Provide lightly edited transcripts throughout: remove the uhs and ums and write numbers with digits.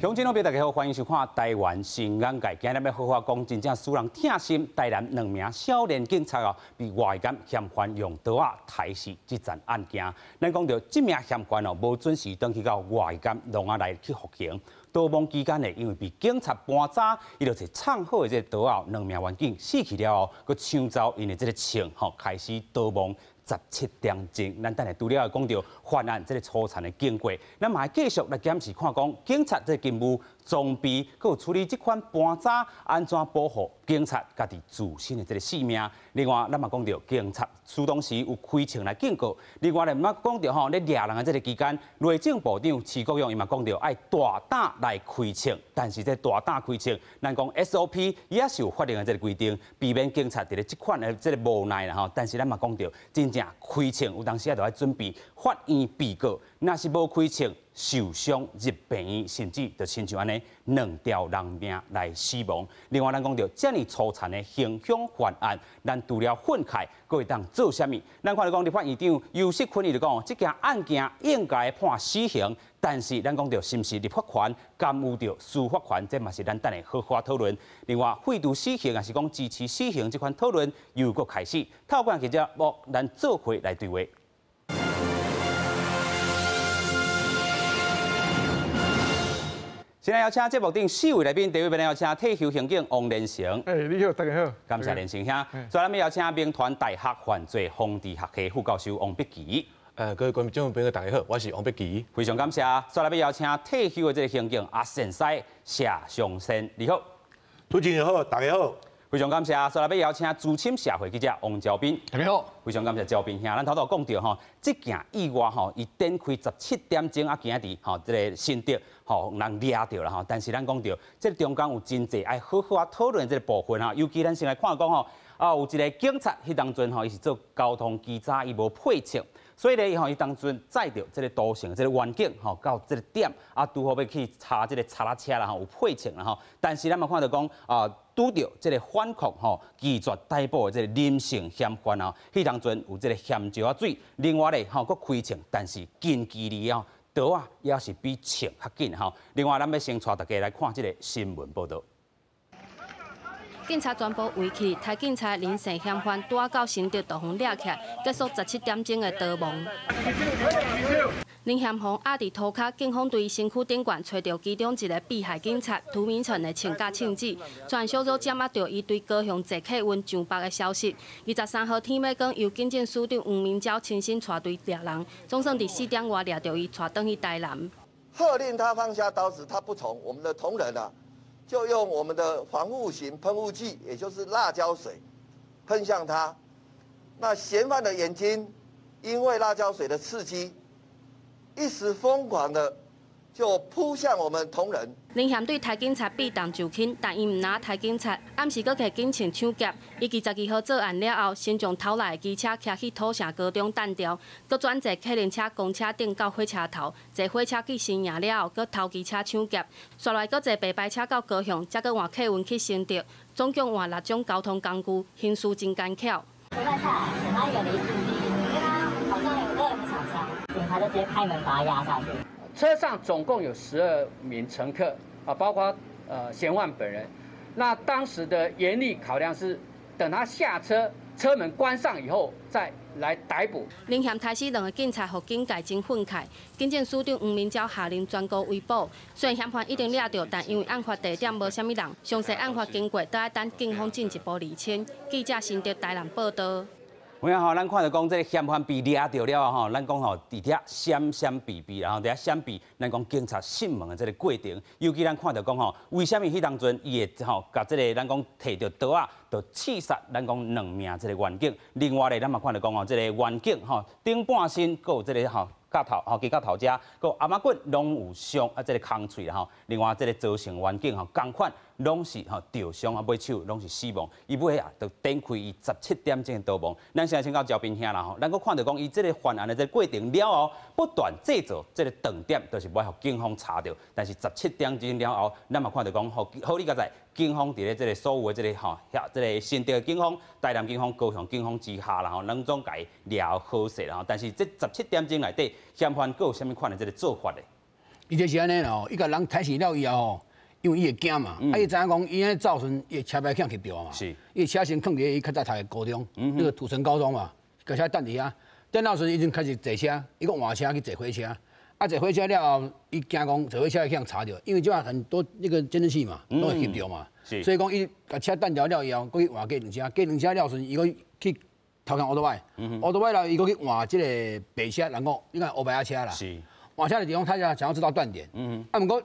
乡亲老朋友大家好，欢迎收看《台湾新眼界》。今日要好好讲，真正使人痛心。台南2名少年警察被外监嫌犯用刀刣死这桩案件，咱讲到这名嫌犯无准时登去到外监笼来去服刑。逃亡期间因为被警察搬走，伊就藏好的这刀2名员警死去了后，佮抢走因的这个枪，开始逃亡。17点钟，咱等下除了讲到犯案这个粗残的经过，咱嘛继续来检视看讲警察这勤务装备，佮有处理这款搬走，安怎保护警察家己自身的这个性命。另外，咱嘛讲到警察出动时有开枪来警告。另外咧，嘛讲到咧抓人的这个期间，内政部长徐国勇伊嘛讲到爱大胆来开枪，但是这大胆开枪，咱讲 SOP 也是有法定的这个规定，避免警察伫咧这款的这个无奈啦吼。但是咱嘛讲到真正开枪，有当时也着爱准备法院被告，若是无开枪，受伤入病院，甚至就亲像安尼2条人命来死亡。另外，咱讲到这么粗残的刑凶犯案，咱除了愤慨，佫会当做啥物？咱看到讲，立法院长尤锡坤伊就讲，这件案件应该判死刑，但是咱讲到是毋是立法权甘有着司法权，这嘛是咱等下好好讨论。另外，废除死刑，也是讲支持死刑这款讨论又佫开始。透过记者幕，咱做伙来对话。现在邀请节目顶4位来宾，第一位邀请退休刑警王连成。你好，大家好，感谢连成兄。再来，邀请民团大学犯罪防治学系副教授王必奇。各位观众朋友，大家好，我是王必奇。非常感谢。再来，邀请退休的这个刑警阿善西谢尚生，你好。主持人好，大家好。非常感谢。再来，邀请资深社会记者王昭斌，大家好。非常感谢昭斌兄，咱头头讲到这件意外伊展开17点钟今日这个心得人抓到了但是咱讲到这中间有真济爱好好讨论这个部分尤其咱先来看讲有一个警察迄当阵伊是做交通记者，伊无配枪，所以咧伊当阵载着这个都城这个员警到这个点拄好要去查这个查拉车啦有配枪啦但是咱嘛看到讲拄到这个反抗拒绝逮捕的这个林姓嫌犯迄当阵有这个咸椒水，另外咧佫开枪，但是近距离刀也是比枪较紧另外，咱要先带大家来看这个新闻报道。警察全部围起，台警察林姓嫌犯拄到新竹大风抓起，结束17点钟的逃亡。林嫌犯压伫涂骹，警方对身躯顶管找到其中一个被害警察涂明成的穿甲枪支，全小组掌握到伊对高雄坐客运上北的消息。23号天要光，由警政署长黄明昭亲身带队抓人，总算伫4点外抓到伊，带转去台南。喝令他放下刀子，他不从，我们的同仁就用我们的防护型喷雾剂，也就是辣椒水，喷向他。那嫌犯的眼睛因为辣椒水的刺激，一时疯狂的就扑向我们同仁。林嫌对台警察避重就轻，但伊唔拿台警察，暗时阁摕警枪抢劫。伊22号作案了后，先将偷来的机车徛去土城高中等掉，阁转坐客运车、公车顶到火车头，坐火车去新营了后，阁偷机车抢劫，刷来阁坐白牌车到高雄，再阁换客运去新竹，总共换6种交通工具，行事真干巧。车站下来，等到一个雷击，因为他好像有2人抢枪，警察就直接开门把他压下去。车上总共有12名乘客包括嫌犯本人。那当时的严厉考量是，等他下车，车门关上以后再来逮捕。林嫌杀死2个警察，互警界真愤慨。警政署长黄明昭下令全国围捕。虽然嫌犯已经抓到，但因为案发地点无啥物人，详细案发经过都要等警方进一步厘清。记者新竹台南报道。有影咱看到讲这个嫌犯被抓到了咱讲伫遐闪闪避避，然后伫遐闪避，咱讲警察审问的这个过程，尤其咱看到讲为什么迄当阵伊会甲这个咱讲摕到刀就刺杀咱讲2名这个员警。另外咧，咱嘛看到讲这个员警顶半身佫有这个甲头其到头遮，佫阿妈骨拢有伤这个空喙啦另外这个造成员警同款拢是吊伤尾手拢是死亡。伊尾就展开伊17点钟的逃亡。咱现在先到赵斌兄啦咱佫看到讲伊这个犯案的这个过程了后，不断制造这个断点，就是要互警方查到。但是17点钟了后，咱嘛看到讲好你甲在警方伫咧这个所有的这个这个新竹的警方、台南警方、高雄警方之下啦拢总甲伊抓好势啦但是这17点钟内底，嫌犯佫有啥物款的这个做法咧？而且是安尼哦，伊甲人抬死了以后吼，因为伊会惊嘛，伊知影讲伊安走时，伊车牌抢去掉嘛，是，伊车先放伫伊较早读的高中，那个土城高中嘛，甲车等伫遐，等到时伊就开始坐车，伊个换车去坐火车，坐火车了后，伊惊讲坐火车会向查掉，因为就很多那个监视器嘛，都会翕掉嘛，所以讲伊甲车等掉了以后，佫去换计程车了时，伊佫去偷看奥多麦，奥多麦了伊佫去换即个白车，人讲你看欧白车啦。往下的地方，他想要知道断点。不过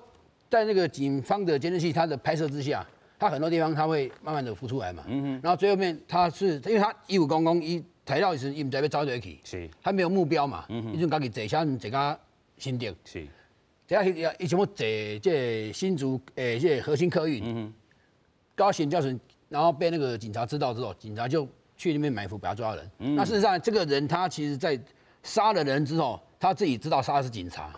在那个警方的监视器它的拍摄之下，它很多地方它会慢慢的浮出来嘛。然后最后面它是因为它15公公伊抬到时，伊唔知要走对去，是，他没有目标嘛。伊就家己坐车坐到新店，是，坐下伊全部坐这新竹这核心客运，到新教时，然后被那个警察知道之后，警察就去那边埋伏把他抓人。那事实上，这个人他其实在杀了人之后。他自己知道杀的是警察，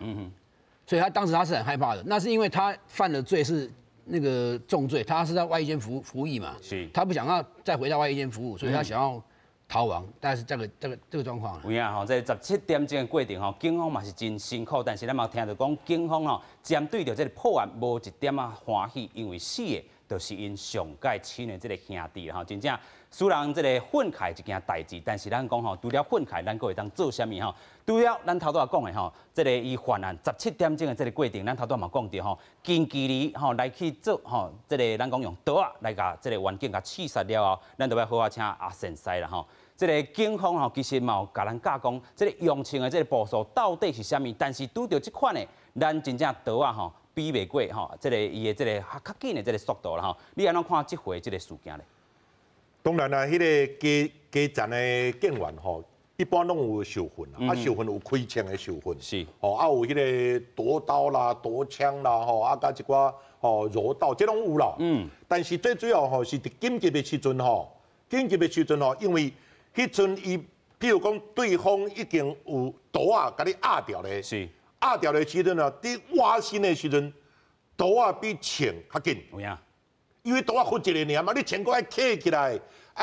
所以他当时他是很害怕的。那是因为他犯的罪是那个重罪，他是在外衣间服役嘛，他不想要再回到外衣间服务，所以他想要逃亡。但是这个状况。有影吼，在17点钟的过程吼，警方嘛是真辛苦，但是咱嘛听到讲，警方吼针对着这个破案无一点啊欢喜，因为死的就是因上届亲的这个兄弟吼，真正。虽然这个愤慨一件代志，但是咱讲吼，除了愤慨，咱阁会当做啥物吼？除了咱头拄仔讲的吼，这个伊犯案17点钟的这个过程，咱头拄仔嘛讲着吼，近距离吼来去做吼，这个咱讲用刀啊来甲这个环境甲刺杀了后，咱就要好好请阿先生啦吼。这个警方吼其实嘛有甲咱教讲，这个用枪的这个步数到底是啥物？但是拄着这款的，咱真正刀啊吼比袂过吼，这个伊的这个较紧的这个速度啦吼。你安怎看这回这个事件咧？当然啦，迄个加站的警员吼，一般拢有受训啦，受训有开枪的受训，是，有迄个夺刀啦、夺枪啦，甲一寡柔道，这拢有啦。但是最主要是伫紧急的时阵因为迄阵伊，譬如讲对方已经有刀啊，甲你压掉咧，是，压掉的时阵啊，伫挖心的时阵，刀啊比枪较紧。有影。因为刀啊，分一个尔嘛，你全部爱起起来，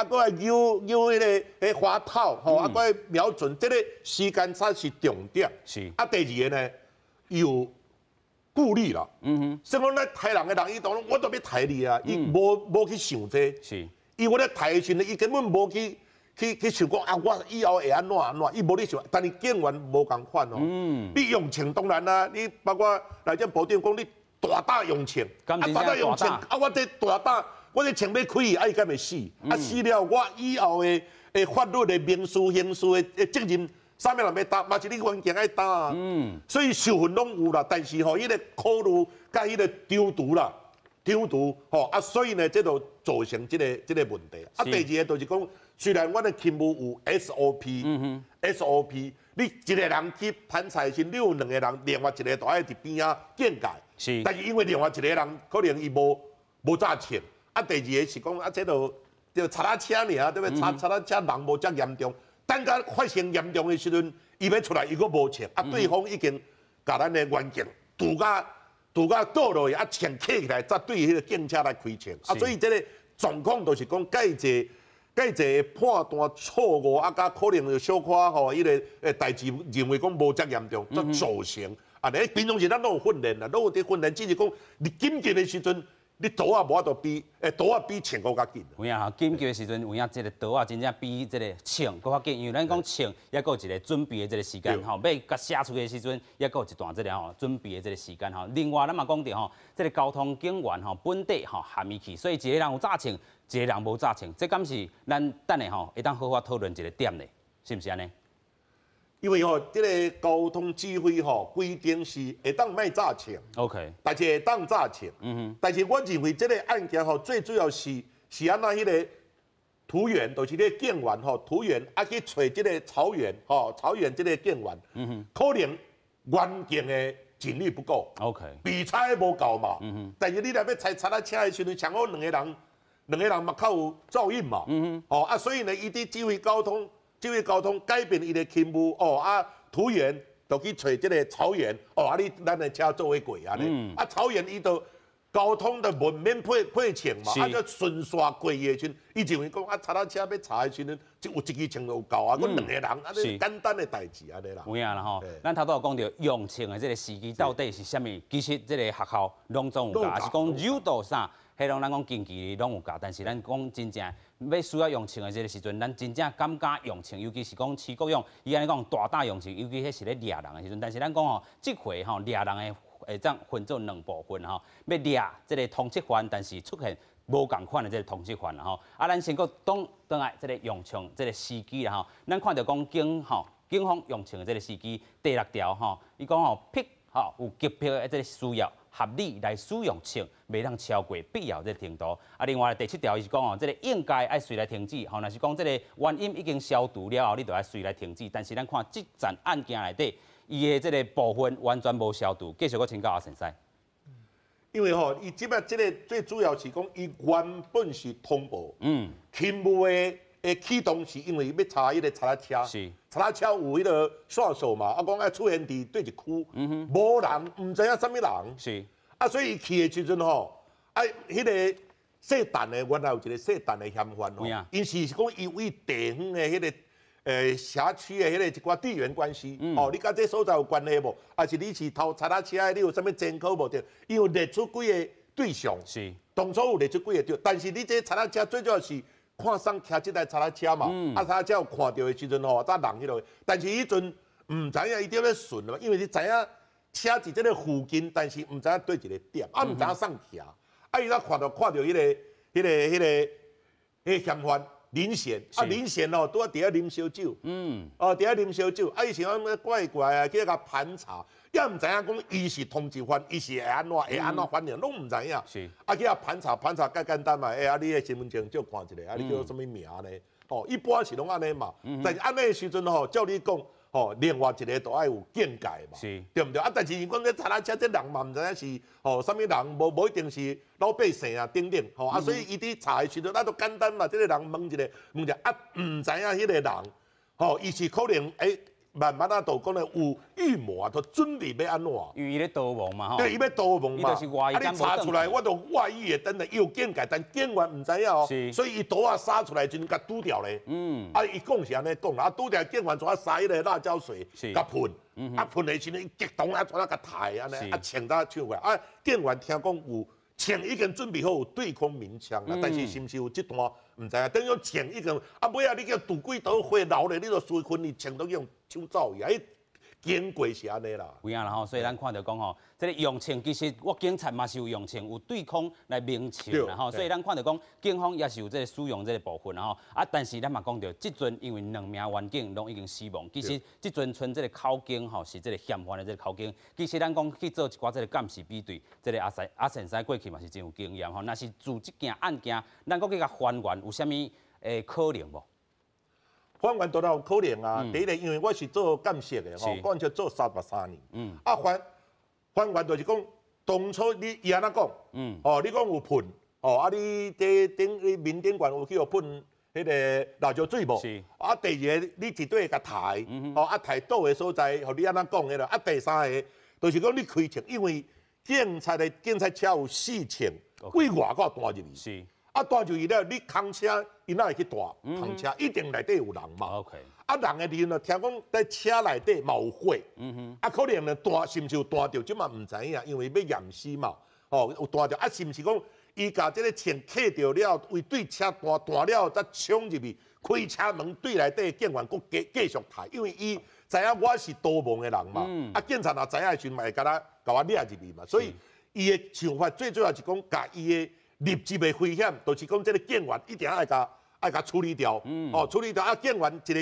搁爱扭迄个花套，搁爱瞄准，这个时间才是重点。是。第二个呢，有顾虑啦。所以讲咱杀人的人，伊当我都要杀你啊，伊无去想这。是。伊我咧杀的时阵，伊根本无去想讲啊，我以後會安怎，伊無咧想，但是警員無共款哦。你用槍當然啦，你包括內政部長講你。大打用槍，大打用槍，我這大打，我這槍要開，伊敢會死？死了，我以後的法律的民事、刑事的責任，啥物人要擔，嘛是你環境愛擔啊。所以受訓攏有啦，但是吼，伊個考慮甲伊個調度啦，所以呢，這就造成這個問題。第二個就是講，雖然我的勤務有 SOP，你一個人去盤菜時，你有兩個人，另外一個就愛佇邊仔見解。是，但是因為另外一個人可能伊無揸槍，第二個是講這就擦下車爾，對不對？擦下車人無遮嚴重，等到發生嚴重的時陣，伊要出來伊個無槍，對方已經甲咱的環境堵到倒落去，槍起起來，才對迄個警車來開槍，所以這個狀況就是講介濟判斷錯誤，甲可能有小可伊個代志認為講無遮嚴重，則造成。平常時咱都有訓練啦，都有啲訓練，只是講你緊急的時陣，你刀啊無法度比槍更較緊。有影吼，緊急的時陣有影，即個刀啊真正比即個槍更較緊，因為咱講槍也閣有一個準備的即個時間吼，要甲寫出的時陣也閣有一段即個吼準備的即個時間吼。另外咱嘛講到吼，即個交通警員吼本地吼含伊去，所以一個人有揸槍，一個人無揸槍，這敢是咱等下吼會當好好討論一個點咧，是毋是安尼？因為這個交通指揮規定是會當賣揸槍 ，OK， 但是會當揸槍，但是我認為這個案件最主要是安那迄個土源，就是迄個警員土源去找這個草原這個警員，可能環境的警力不夠 ，OK， 比賽無夠嘛，但是你若要踩車的時陣，上好兩個人嘛較有噪音嘛，所以呢，伊啲指揮交通改變伊的勤務土源就去找這個草原，你咱的車做伙過安尼，草原伊就交通的门面配请嘛，啊，就顺刷过的时阵，伊就会讲啊，查车车要查的时阵，就有一支枪就有够啊，阮两个人啊，你简单的代志安尼啦。有影啦吼，咱头拄有讲到用枪的这个时机到底是啥物？其实这个学校拢总有教，还是讲柔道啥，迄种咱讲近期拢有教，但是咱讲真正要需要用枪的这个时阵，咱真正敢敢用枪，尤其是讲持国勇，伊安尼讲大打用枪，尤其迄是咧掠人的时阵，但是咱讲吼，这回吼掠人的。会这样分做两部分吼，要掠这个通缉犯，但是出现无共款的这个通缉犯吼。啊，咱先个倒来这个用枪这个司机啦吼，咱看到讲警方用枪的这个司机第6条吼，伊讲吼有急迫的这个需要，合理来使用枪，袂当超过必要这个程度。啊，另外第7条是讲哦，这个应该爱随来停止，吼，若是讲这个原因已经消除了后，你就爱随来停止。但是咱看这件案件内底。伊的这个部分完全无消毒，继续我请教阿先生。因为吼，伊即摆这个最主要是讲，伊原本是通报，勤务的启动是因为要查迄个查车，查车有迄个线索嘛，啊讲要出现伫对一区，无人，唔知影啥物人，啊，所以伊去的时阵吼，啊，迄个涉弹的原来有一个涉弹的嫌犯吼，因是讲伊为地方的迄个。社区的迄个一寡地缘关系，哦，你甲这所在有关系无？还是你是偷查拉车的？你有啥物前科无？对，伊有列出几个对象，当初有列出几个对，但是你这查拉车最主要是看上骑这台查拉车嘛，啊，查拉车有看到的时阵吼，才人迄落，但是迄阵唔知影伊点咧顺嘛，因为你知影车伫这个附近，但是唔知影对一个点，啊，唔知影上骑，啊，伊才看到迄个嫌犯。林贤啊，林贤哦，拄啊伫遐啉烧酒，伫遐啉烧酒，啊，伊想讲怪怪啊，去甲盘查，也毋知影讲伊是通缉犯，伊是会安怎反应，拢毋知影。啊，去甲盘查介简单嘛，啊，你的身份证借看一下，啊，你叫什么名呢？哦，一般是拢安尼嘛，但是安尼的时阵吼，照你讲。哦，另外一个都爱有见解嘛，对不对？啊，但是伊讲这查拉车这人嘛，唔知影是哦，啥物人，无一定是老百姓啊，等等，吼啊，所以伊伫查的时阵，那都简单嘛，这个人问一下，啊，唔知影迄个人，吼，伊是可能慢慢啊，就讲咧有预谋啊，都准备要安怎？因为伊咧逃亡嘛，吼。对，伊要逃亡嘛。啊，你查出来，我都外遇的，等下伊有见解，但警员唔知影哦。所以伊刀啊杀出来，就甲拄掉咧。啊，伊讲是安尼讲啦，啊拄掉警员怎啊杀迄个辣椒水，甲喷。啊喷的时阵，伊激动啊，怎啊甲抬安尼，啊枪搭抢过来。啊，警员听讲有。枪已经准备好有对空鸣枪啦，但是是毋是有这段唔知啊？等于枪已经啊，尾啊你叫赌几刀火留咧，你就随分你枪都用抢走去，啊，经过是安尼啦。有影啦吼，所以咱看到讲吼，这个用枪其实我警察嘛是有用枪，有对空来鸣枪啦吼，所以咱看到讲警方也是有这个使用这个部分啦吼。啊，但是咱嘛讲到，即阵因为2名员警拢已经死亡，其实即阵剩这个口警吼是这个嫌犯的这个口警。其实咱讲去做一寡这个监视比对，这个阿先生过去嘛是真有经验吼。若是自即件案件，咱搁去甲还原有啥物可能无？还原当然有可能啊！第一个，因为我是做监视的吼，我就做383年。啊还原就是讲，当初伊安怎讲？哦，你讲有喷，哦啊你这民典馆有去有喷迄个辣椒水无？啊第二个，你一对甲抬，哦啊抬倒的所在，互你安怎讲的啦？啊第三个，就是讲你开枪，因为警察车有4枪，为外口弹入去。啊，带入去了，你空车，伊哪会去带空车？一定内底有人嘛。啊，人的时阵，听讲在车内底嘛有火。啊，可能呢弹是毋是有弹着，即嘛毋知影，因为要验尸嘛。哦，有弹着，啊，是毋是讲伊甲即个枪揢着了，为对车弹了，再冲入去，开车门对内底警员，佫继续抬，因为伊知影我是逃亡的人嘛。啊，警察若知影的时阵，嘛会甲我掠入去嘛。所以伊的想法最主要是讲，甲伊的立即的危险，就是讲这个警员一定爱甲处理掉，哦，处理掉啊！一个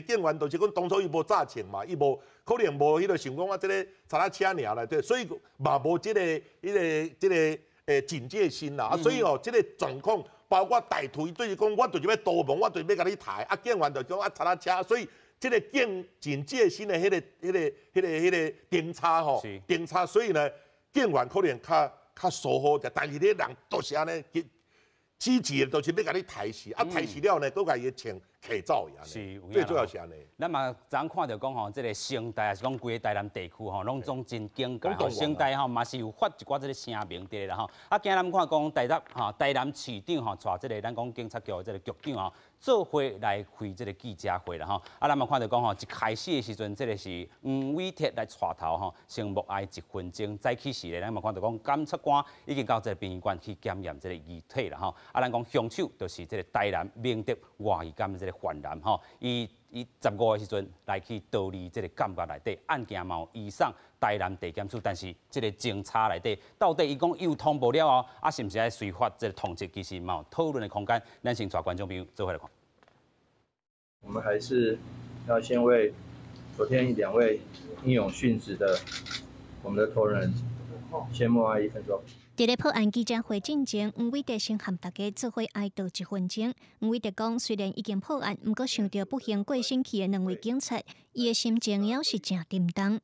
警员就是讲当初伊无炸枪嘛，伊无可能无迄个想讲啊，这个查拉车尔啦，对，所以嘛无这个警戒心啦，啊，所以哦，这个状况包括大推，就是讲我就是要逃亡，我就是要甲你抬，啊，警员就讲啊查拉车，所以这个警戒心的迄个侦查吼，侦查，所以呢，警员可能较疏忽者，但是咧人都是安尼，支持的都是要甲你抬死，啊抬死了呢，佫甲伊的枪客走伊安尼，最主要是安尼。咱嘛昨看到讲吼，这个城大也是讲规个台南地区吼，拢总真警戒吼。城大吼嘛是有发一寡这个声明伫啦吼。啊，今咱看讲台南市长吼，带这个咱讲警察局的这个局长吼，做伙来开这个记者会啦吼。啊，咱嘛看到讲吼，一开始的时阵，这个是黄伟哲来带头吼，先默哀1分钟。早起时咧，咱嘛看到讲检察官已经到这个殡仪馆去检验这个遗体啦吼。啊，咱讲凶手就是这个台南明德外监的这个犯人吼，伊15个时阵来去逃离这个监狱内底，案件嘛有移送台南地检署，但是这个侦查内底到底伊讲又通报了后，啊是毋是爱随法这个通缉，其实嘛有讨论的空间。咱先带观众朋友做伙来看。我们还是要先为昨天2位英勇殉职的我们的同仁先默哀1分钟。伫咧破案记者会进前，黄伟哲先和大家做伙哀悼1分钟。黄伟哲讲，虽然已经破案，毋过想到不幸过身去的2位警察，伊的心情也是真沉重。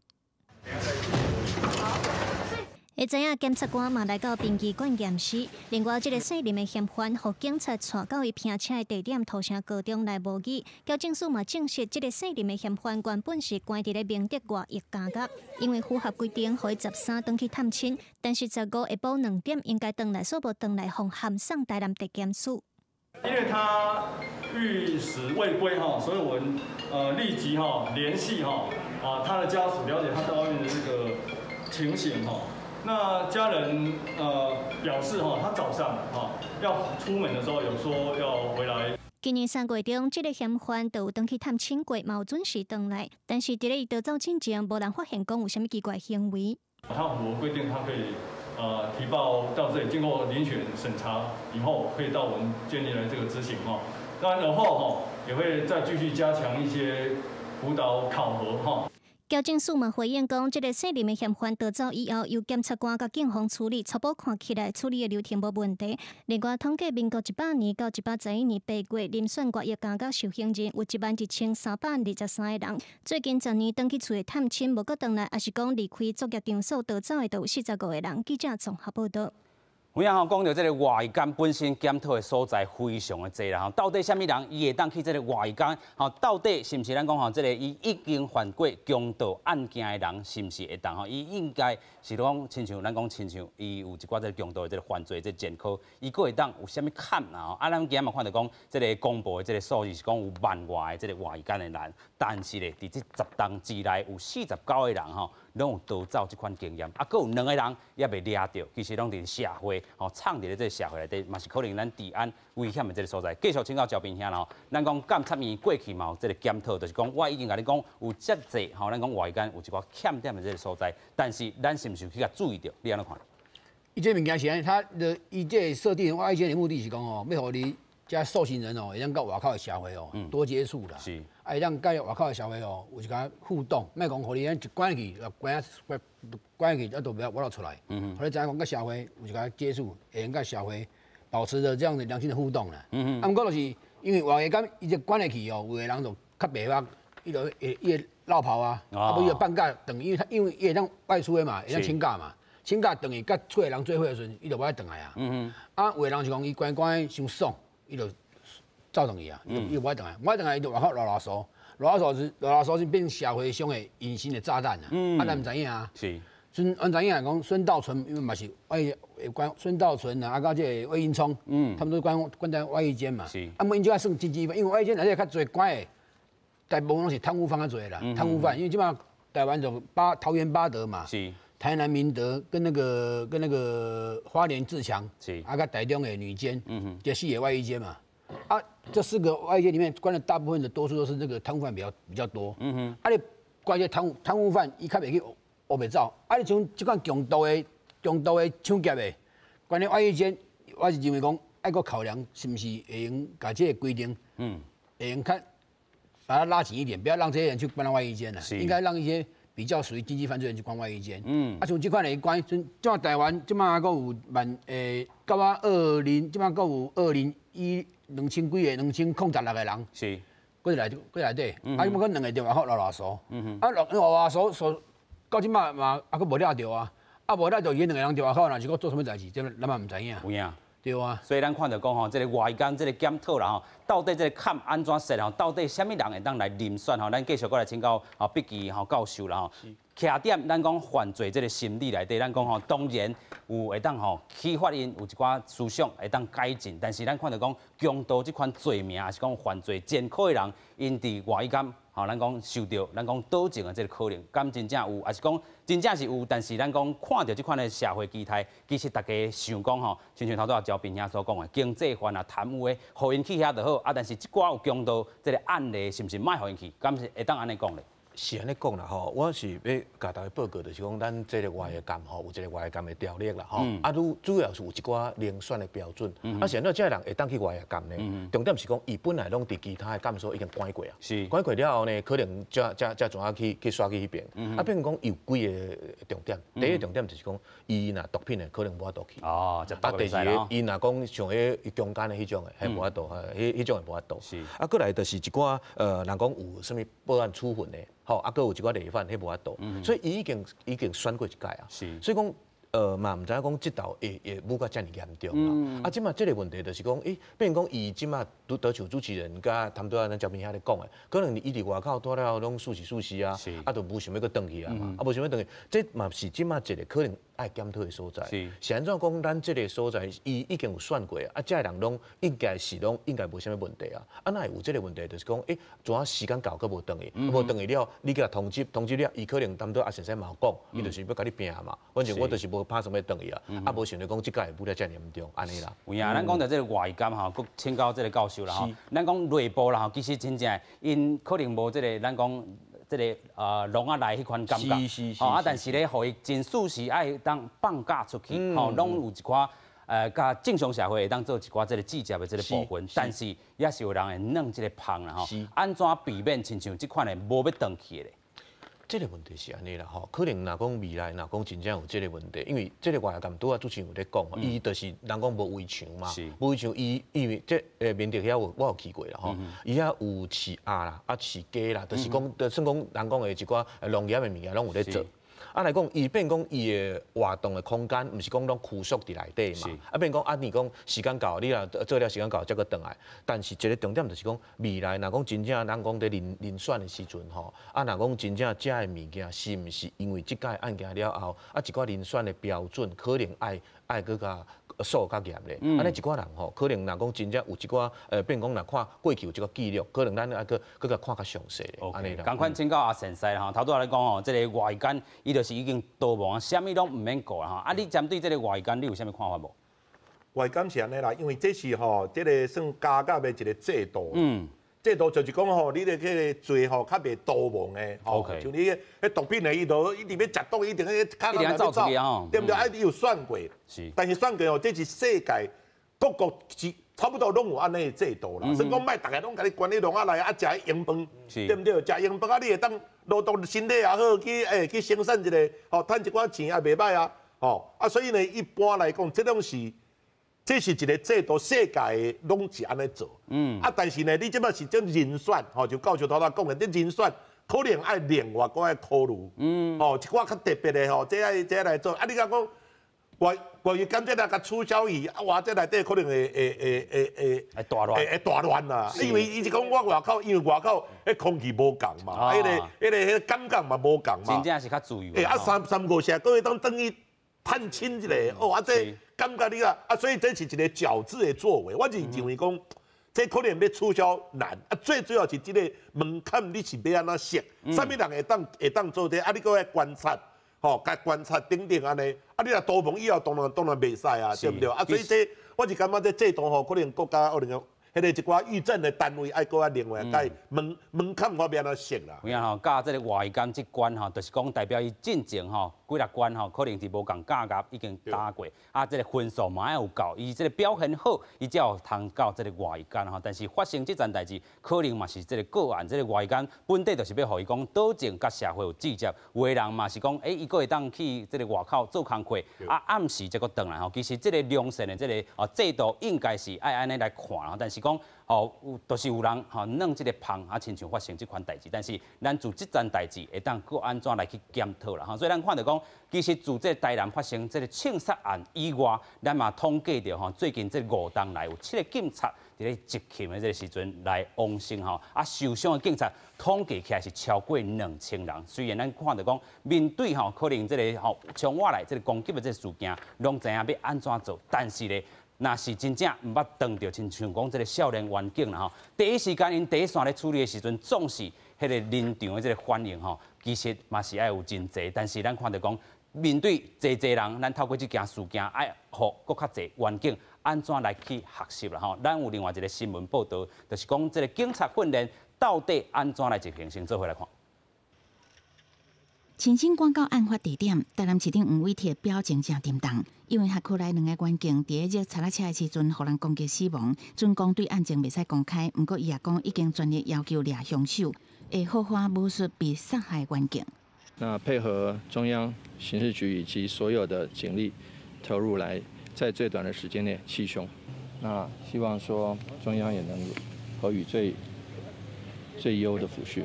会知影检察官嘛来到殡仪馆验尸，另外这个姓林的嫌犯，互警察带到伊拼车的地点土城高中来模拟。交警署嘛证实，这个姓林的嫌犯原本是关伫咧明德外役监狱，因为符合规定，互伊13回去探亲，但是15下晡2点应该回来，所无回来，互函送台南地检署。因为他逾时未归哈，所以我们立即联系他的家属，了解他在外面的这个情形哈。那家人表示他早上要出门的时候有说要回来。今年3月中，这个嫌犯就有回去探亲过，嘛有准时回来，但是伫咧伊逃走之前，无人发现讲有啥物奇怪行为。他符合规定，他可以提报到这里，经过遴选审查以后，可以到我们监理来这个执行哈。当然，而后也会再继续加强一些辅导考核哈。交警署嘛回应讲，这个姓林的嫌犯逃走以后，由检察官甲警方处理，初步看起来处理的流程无问题。另外，统计民国100年到111年8月，林选外役监狱受刑人有11323个人。最近10年登去厝的探亲无搁回来，也是讲离开作业场所逃走的，都有45个人。记者综合报道。有影讲到这个外监本身检讨的所在非常的多啦，到底什么人伊会当去这个外监？到底是不是咱讲这个伊已经犯过强盗案件的人，是不是会当伊应该是讲亲像咱讲亲像伊有一寡这个强盗的这个犯罪这前科，伊个会当有啥物坎啊？咱今日嘛看到讲这个公布的这个数字是讲有10000外的这个外监的人，但是咧，伫这10档之内有49个人拢有逃走这款经验，啊，佫有2个人也被抓到，其实拢伫社会藏伫咧这个社会内底，嘛是可能咱治安危险的这个所在。继续请教焦斌兄啦，咱讲监察院过去嘛有这个检讨，就是讲我已经甲你讲有遮济咱讲外间有一寡欠点的这个所在，但是咱是毋是去甲注意到？你安怎看？伊这物件是安尼，他的伊这设定外间的目的是讲要互你遮受刑人会当甲外口的社会多接触啦。是。会当甲外口的社会有一个互动，莫讲互你一关去，关去，啊都不要我出来。互你知影讲甲社会有一个接触，会用甲社会保持着这样的良性的互动啦。啊，毋过就是因为外间伊就关得去有的人就较袂捌，伊就会落跑啊，啊不伊就放假等，因为伊会当外出的嘛，会当请假嘛，请假等于甲出的人做伙的时阵，伊就无爱回来啊。啊，有的人是讲伊关伤爽，伊就走转去啊，伊无爱回来，无爱回来伊就外口拉骚，拉骚是变社会上的隐形的炸弹啊。啊，咱毋知影啊。是。阮知影讲孙道存，因为嘛是关孙道存啊，甲这魏应聪，他们都关在外役监嘛。是。啊，因即摆算经济犯，因为外役监内底较侪关的，大部分拢是贪污犯较侪啦。贪污犯，因为即摆台湾就桃园八德嘛。是。台南明德跟那个花莲自强，是。啊，甲台中的女监，这4个外役监嘛。啊，这4个外役监里面关的大部分的多数都是那个贪污犯比较多。啊，你关这贪污犯，伊较袂去学袂走。啊，你像即款强盗的抢劫的，关咧外役监，我是认为讲爱个考量是毋是会用把这个规定，会用看把它拉紧一点，不要让这些人去关到外役监啦，应该让一些比较属于经济犯罪人去关外役监。啊，像即款来关，即马台湾即马还佫有到啊20，即马佫有2000几个2006个人，是，佫内底，啊，伊佫2个电话口拉骚，啊，拉骚到即马嘛，佫无抓着啊，啊无抓着伊2个人电话口，若是佫做啥物代志，这咱嘛毋知影。有影。对啊。所以咱看到讲吼，这个外监这个检讨啦吼，到底这个坎安怎设吼？到底什么人会当来遴选吼？咱继续过来请教笔记教授啦吼。徛点咱讲犯罪这个心理内底，咱讲吼，当然有会当吼启发因有一寡思想会当改进，但是咱看到讲强盗这款罪名，还是讲犯罪前科的人，因伫外监吼，咱讲受到咱讲倒情的这个可能，敢真正有，还是讲真正是有，但是咱讲看到这款的社会基态，其实大家想讲吼，亲像头拄焦斌兄所讲的，经济犯啊、贪污的，互因去遐就好啊，但是即寡有强盗这个案例，是毋是卖互因去？敢是会当安尼讲咧？是安尼讲啦吼，我是要甲大家报告，就是讲咱这个外监吼，有一个外监的条例啦吼，啊，主要是有一寡遴选的标准，啊，现在这个人会当去外监呢，重点是讲伊本来拢伫其他的监所已经关过啊，关过了后呢，可能才转啊去刷去迄边，啊，变讲有几个重点，第一个重点就是讲，伊若毒品的可能无法度去，啊，第二个伊若讲像迄强奸的迄种的，还无法度，迄种的无法度，啊，过来就是一寡人讲有啥物报案处分的。吼，啊，佫有一寡累犯，迄无法度，所以伊已经选过一届啊，所以讲嘛，毋知影讲即道会无甲遮尔严重嘛。啊，即马即个问题就是讲，变讲伊即马都像主持人甲谈到咱照片遐咧讲的，可能伊伫外口住了拢舒适啊，啊，都无想要佫转去啊嘛，啊，无想要转去，这嘛是即马一个可能爱检讨的所在。是安怎讲？咱即个所在，伊已经有选过啊，遮人拢应该无啥物问题啊。啊，那有即个问题，就是讲，怎啊时间到佫无转去，无转去了，你甲通知了，伊可能谈到先生嘛讲，伊就是要甲你拼嘛，反正我就是无拍什么转去啊，啊，无想着讲即届不了遮严重，安尼啦。有影，咱讲到即个外监吼，佮请教即个教授啦吼，咱讲内部啦吼，其实真正因可能无即个咱讲。即个笼仔内迄款感觉，啊，但是咧，互伊真属实爱当放假出去，吼，拢有一寡甲正常社会会当做一寡即个季节的即个部分，但是也是有人会弄即个芳啦吼，安怎避免亲像即款的无要转去的咧？这个问题是安尼啦吼，可能若讲未来若讲真正有这个问题，因为这个外监拄主持人有咧讲，伊就是人讲无围墙嘛，无围墙伊因为这面对遐我有去过啦吼，伊遐有饲鸭啦，啊饲鸡啦，就是讲，就算讲人讲的一寡农业的物件拢有咧做。啊来讲，伊变讲伊的活动的空间，毋是讲拢拘束伫内底嘛。啊变讲啊，你讲时间到，你若做了时间到，才搁转来。但是一个重点就是讲，未来若讲真正咱讲伫遴选的时阵吼，啊若讲真正遮的物件是毋是因为即届案件了后，啊一寡遴选的标准可能爱搁甲数较严咧。安尼一寡人吼，可能若讲真正有一寡变讲若看过去有一个记录，可能咱爱搁甲看较详细咧。安尼啦。赶快请教阿先生啦吼，头拄仔咧讲吼，即个外监伊就是已经逃亡啊，啥物拢毋免顾啦吼。啊，你针对即个外监，你有啥物看法无？外监是安尼啦，因为这是吼，即个算加减的一个制度。制度就是讲吼，你咧个罪吼较袂逃亡的，吼，像你迄毒品的，伊就一定要食毒，一定要卡到内底走，对不对？啊，伊有算过，但是算过吼，这是世界各国是差不多拢有安尼的制度啦。所以讲，莫大家拢甲你关喺笼仔内啊，食营饭，对不对？食营饭啊，你会当劳动身体也好，去生产一个，吼，赚一寡钱也袂歹啊，吼啊，所以呢，一般来讲，这是一个制度，世界的拢是安尼做。啊，但是呢，你即摆是种人选，吼，就教授头讲的，你人选可能爱另外个爱考虑。吼，一寡较特别的吼，这来做。啊，你讲外语监这来甲取消伊，啊，哇，这内底可能会大乱啦。因为伊是讲我外口，因为外口迄空气无共嘛，迄感觉嘛无共嘛。真正是较自由。啊，三五成个月当等于探亲一个，哦，啊这。感觉你啊，所以这是一个矫治的作为。我是认为讲，这可能要取消难啊。最主要是这个门槛，你是要安怎设？啥物人会当做这？啊，你搁爱观察，吼，该观察等等安尼。啊，你若逃亡以后，当然袂使啊，对不对？啊，所以这我是感觉这制度吼，可能国家可能迄个一寡预政的单位爱搁啊另外该门槛方面安怎设啦。有影吼，甲这个外监这关吼，就是讲代表伊进前吼。几粒关吼，可能是无共价格已经打过，啊，这个分数嘛要有够，伊这个表现好，伊才有通到这个外监吼。但是发生这件代志，可能嘛是这个个案，这个外监本地就是要互伊讲倒情甲社会有直接，有的人嘛是讲，伊个会当去这个外口做工课，啊，暗时才搁转来吼。其实这个良善的这个制度应该是爱安尼来看吼，但是讲都是有人弄这个芳啊，亲像发生这款代志，但是咱自这件代志会当搁安怎来去检讨啦？所以咱看到讲，其实自这台南发生这个枪杀案以外，咱嘛统计到最近这5冬来有7个警察伫咧执勤的这个时阵来亡生受伤的警察统计起来是超过2000人。虽然咱看到讲面对可能这个从我来这个攻击的这个事件，拢知影要安怎做，但是咧。若是真正毋捌当着，亲像讲这个少年员警啦第一时间因第一线咧处理的时阵，总是迄个临场的这个反应其实嘛是爱有真济。但是咱看到讲，面对济人，咱透过这件事件，爱互搁较济员警安怎来去学习啦咱有另外一个新闻报道，就是讲这个警察训练到底安怎来执行，先做回来看。亲身赶到案发地点，台南市长黄伟哲表情正沉重，因为辖区内2个员警伫咧踩车的时阵，互人攻击死亡。准讲对案情袂使公开，不过伊也讲已经专业要求抓凶手，会好好武术被杀害员警。那配合中央刑事局以及所有的警力投入来，在最短的时间内缉凶。那希望说中央也能给予最优的抚恤。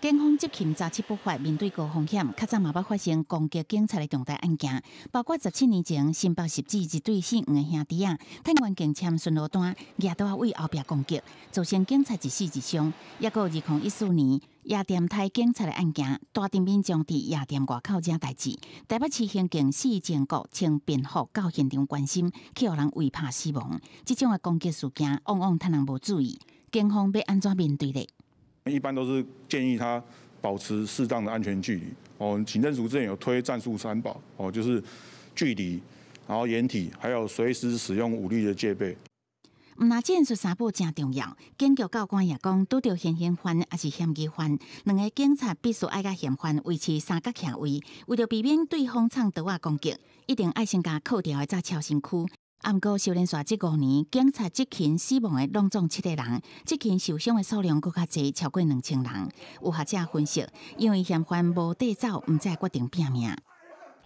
警方执勤早起不法，面对高风险，较早嘛捌发生攻击警察的重大案件，包括17年前新北市子一对姓黄的兄弟啊，趁员警签巡逻单，举刀为后壁攻击，造成警察1死1伤。也有2014年夜店台警察的案件，大庭民众伫夜店外口惹代志，台北市刑警4前国穿便服到现场关心，去互人围拍死亡。这种的攻击事件，往往趁人无注意，警方要安怎面对呢？一般都是建议他保持适当的安全距离。警政署之前有推战术3宝，就是距离，然后掩体，还有随时使用武力的戒备。毋那战术3宝真重要，警局教官也讲，拄到现行犯还是嫌疑犯，2个警察必须爱甲嫌犯维持3角徛位，为了避免对方创刀仔攻击，一定爱先甲扣掉的再超身躯。不过，少年线这5年，警察执勤死亡的拢总7个人，执勤受伤的数量更较侪，超过2000人。有学者分析，因为嫌犯无地走，唔再决定拼命。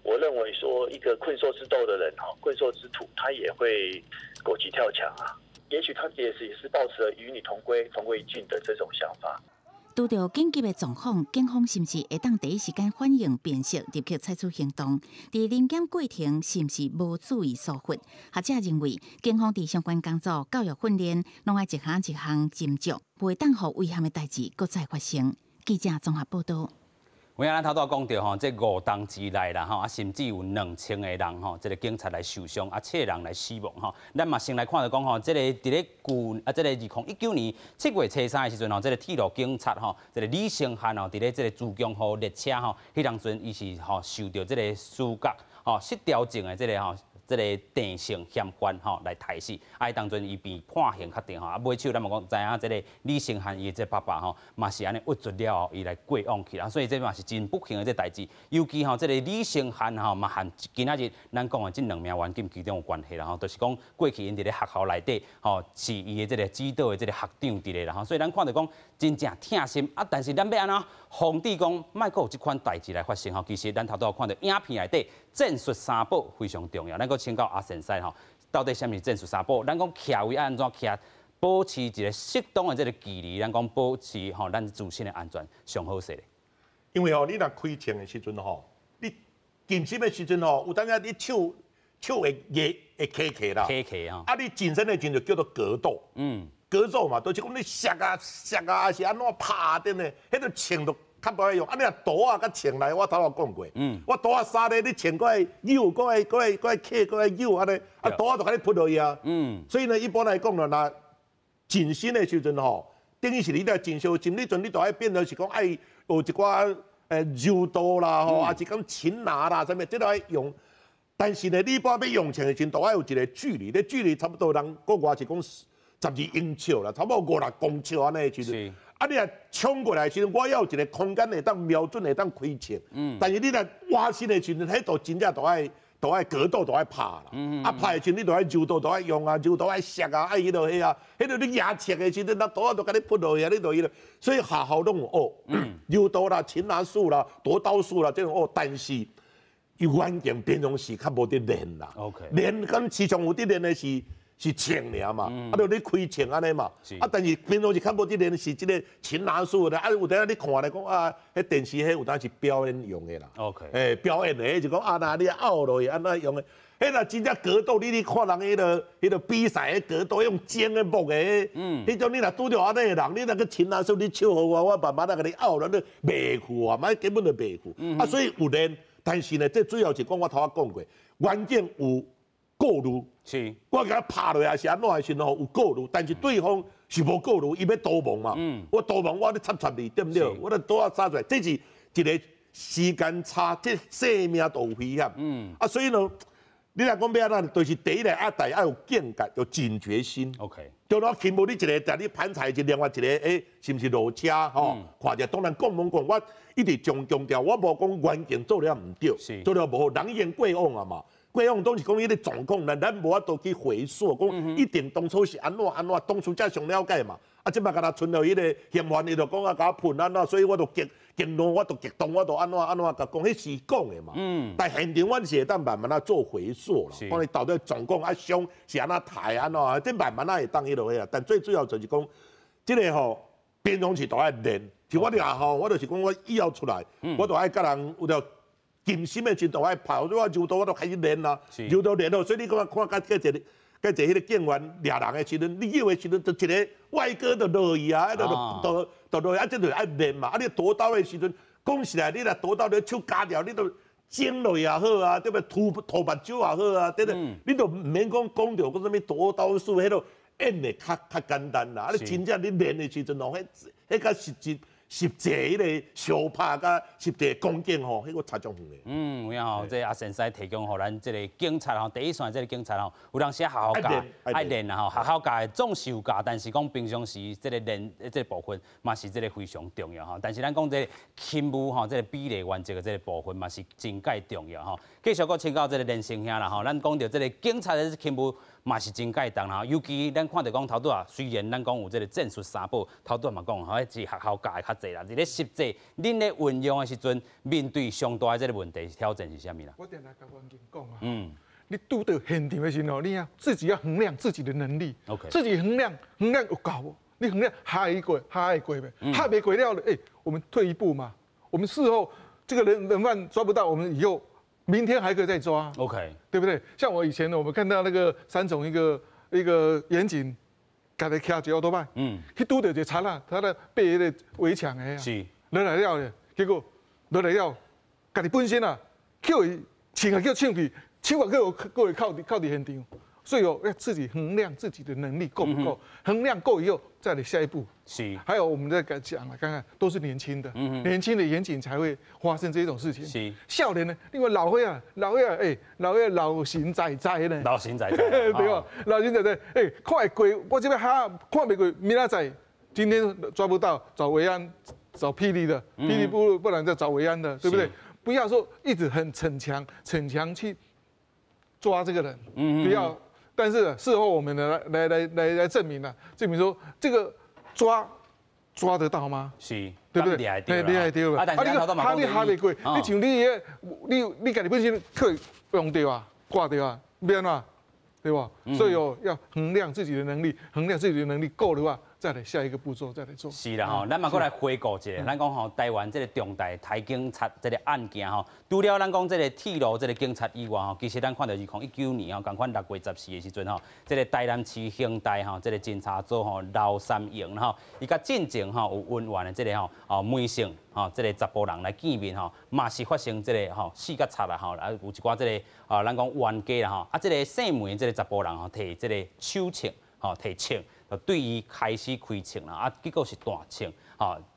我认为说，一个困兽之斗的人困兽之徒，他也会狗急跳墙啊。也许他也是抱持了与你同归于尽的这种想法。拄到紧急的状况，警方是毋是会当第一时间反应辨识，立即采取行动？伫临检过程是毋是无注意疏忽？学者认为，警方伫相关工作、教育训练，拢爱一项一项斟酌，袂当互危险的代志搁再发生。记者综合报道。我咱头拄讲到这5冬之内啦甚至有2000个人这个警察来受伤，7个人来死亡咱嘛先来看到讲这个伫咧这个2019年7月初3的时阵这个铁路警察这个李成汉伫咧这个珠江河列车迄当阵伊是受到这个司角失调症的这个定性嫌犯来杀死，当阵伊被判刑确定尾手咱嘛讲知影这个李成汉伊这爸爸嘛是安尼屈足了后，伊来过往去所以这嘛是真不幸的这代志。尤其这个李成汉嘛和今仔日咱讲的这2名员警其中有关系啦就是讲过去因伫咧学校内底是伊的这个指导的这个学长伫咧啦所以咱看到讲真正痛心但是咱要安怎防止讲莫阁有这款代志来发生其实咱头拄看到影片内底战术3宝非常重要，咱请教阿先生到底什么是战术3宝？咱讲徛位安怎徛，保持一个适当的这个距离，咱讲保持咱自身的安全上好势咧。因为你若开枪的时阵你近身的时阵有当下你手会卡啦，你近身的时阵就叫做格斗，格斗嘛，就是讲你削啊，还是安怎拍的呢？迄个枪都较无爱用，你若刀啊甲枪来，我头头讲过，我刀啊杀咧，你枪过来扭，过来克，过来扭，安尼，刀啊就甲你扑落去啊。所以呢，一般来讲若近身的时阵等于是你来真小心，你阵你就爱变成是讲爱有一寡柔道啦，还是讲擒拿啦，啥物，这都爱用。但是呢，你一般要用枪的时阵，都爱有一个距离，你距离差不多人国外是讲12英尺啦，差不多5-6公尺安尼的时阵。你若冲过来的时阵，我要有一个空间会当瞄准会当开枪。但是你若挖身的时阵，迄度真正都爱格斗，都爱拍啦。拍的时阵你都爱柔道，都爱用柔道爱削迄落迄迄落你牙切的时阵，那刀都甲你扑落去，你就迄所以学校拢有柔道啦、擒拿术啦、夺刀术啦这种但是伊环境平常时较无得练啦。练跟时常有得练的是是枪尔嘛，啊，就你开枪安尼嘛，啊，但是平常是较无即个是即个擒拿术的，啊，有当你看来讲啊，迄电视迄有当是表演用的啦。OK。表演的，就讲啊，那你拗落去安那用的，迄若真正格斗，你看人迄个比赛的格斗用尖的木的，迄种你若拄着安尼的人，你那个擒拿术你笑好我慢慢甲你拗，咱都袂去啊，嘛根本就袂去。啊，所以有练，但是呢，这主要是讲我头仔讲过，关键有。顾虑是，我甲他拍落来是安怎的时候有顾虑，但是对方是无顾虑，伊要逃亡嘛。我逃亡，我咧插你，对不对？我咧躲啊杀出来，这是一个时间差，这性命都有危险。啊，所以呢，你若讲要安怎，就是第一个要有境界，有警觉心。OK。就攞全部你一个在你盘菜，就另外一个，是不是落车吼？看者当然讲，我一直强调，我无讲环境做了唔对，做了无好，人言过往啊嘛。过往都是讲迄个状况，咱无法度去回溯，讲一定当初是安怎，当初才上了解嘛。啊，即摆甲他存到迄个嫌犯，伊就讲啊，甲我喷安怎，所以我就激怒，我就激动，我就安怎，甲讲，迄是讲的嘛。但现场阮是会当慢慢做回溯啦，讲你到底状况啊伤是安怎抬安怎，即慢慢会当迄落去啊。但最主要就是讲，即个吼平常时都爱练，像我俩吼，我就是讲我以后出来，我就爱甲人有条。尽心的程度爱跑，我柔道我都开始练啦，柔道练咯，所以你看甲迄个警员掠人的时阵，你以为时阵就一个外哥就落去啊，就落去啊，这就爱练嘛。啊，你夺刀的时阵，讲实在，你若夺刀你手夹掉，你都剪落也好啊，对不？吐目睭也好啊，对不？你都唔免讲着讲什么夺刀术，迄个演的较简单啦。啊，你真正你练的时阵哦，迄较实际迄个相拍甲实际光景吼，迄个差种远的。有影吼，这阿先生提供互咱这个警察吼，第一线这个警察吼，有当时好好教，爱练啦吼，好好教的总是有教，但是讲平常时这个练这个部分嘛是这个非常重要吼。但是咱讲这个勤务吼，这个比例原则的这个部分嘛是真介重要吼。继续搁请教这个连生兄啦吼，咱讲到这个警察的勤务嘛是真介重啦，尤其咱看到讲头拄啊，虽然咱讲有这个战术三宝，头拄嘛讲吼，迄是学校教的较济啦。伫咧实际，恁咧运用的时阵，面对上大的这个问题挑战是啥物啦？我定来甲王警讲啊，你拄到现场的时候，你要自己要衡量自己的能力，自己衡量有够无？你衡量下一过没？下没过了了，我们退一步嘛。我们事后这个人犯抓不到，我们以后明天还可以再抓。OK， 对不对？像我以前我们看到那个三重一个远景。家己骑一奥多麦，去拄到一个贼仔，他咧爬迄个围墙的啊，是落来了咧，结果落来了，家己本身啊，叫伊抢啊叫抢去，抢啊叫会靠伫现场，所以要自己衡量自己的能力够不够，衡量够以后再来下一步。是，还有我们在讲了，看看都是年轻的，年轻的远景才会发生这种事情。是，少年呢，因为老岁啊，老神在在呢，老神在在，对吧？老神在在，看会过，我这边哈看不过，明仔载今天抓不到，找维安，找霹雳的，霹雳不然再找维安的，对不对？不要说一直很逞强去抓这个人，不要。但是事后我们来证明了，证明说这个抓得到吗？是，对不对？厉害对吧？啊，你哈袂过，你像你家己本身可以用掉啊，挂掉啊，变啊，对吧？所以要衡量自己的能力，衡量自己的能力够的话，再来下一个步骤再来做。是啦吼，咱嘛过来回顾一下，咱讲吼台湾这个重大台警察这个案件吼，除了咱讲这个铁路这个警察以外吼，其实咱看到2019年吼，同款6月14的时阵吼，这个台南市刑大吼，这个侦查组吼刘三营吼，伊甲进前吼有温婉的这个吼梅姓吼，这个查甫人来见面吼，嘛是发生这个吼死甲插啦吼，啊有一寡这个咱讲冤家啦吼，啊这个姓梅这个查甫人吼摕这个手枪吼摕枪。对伊开始开枪啦，啊，结果是大枪，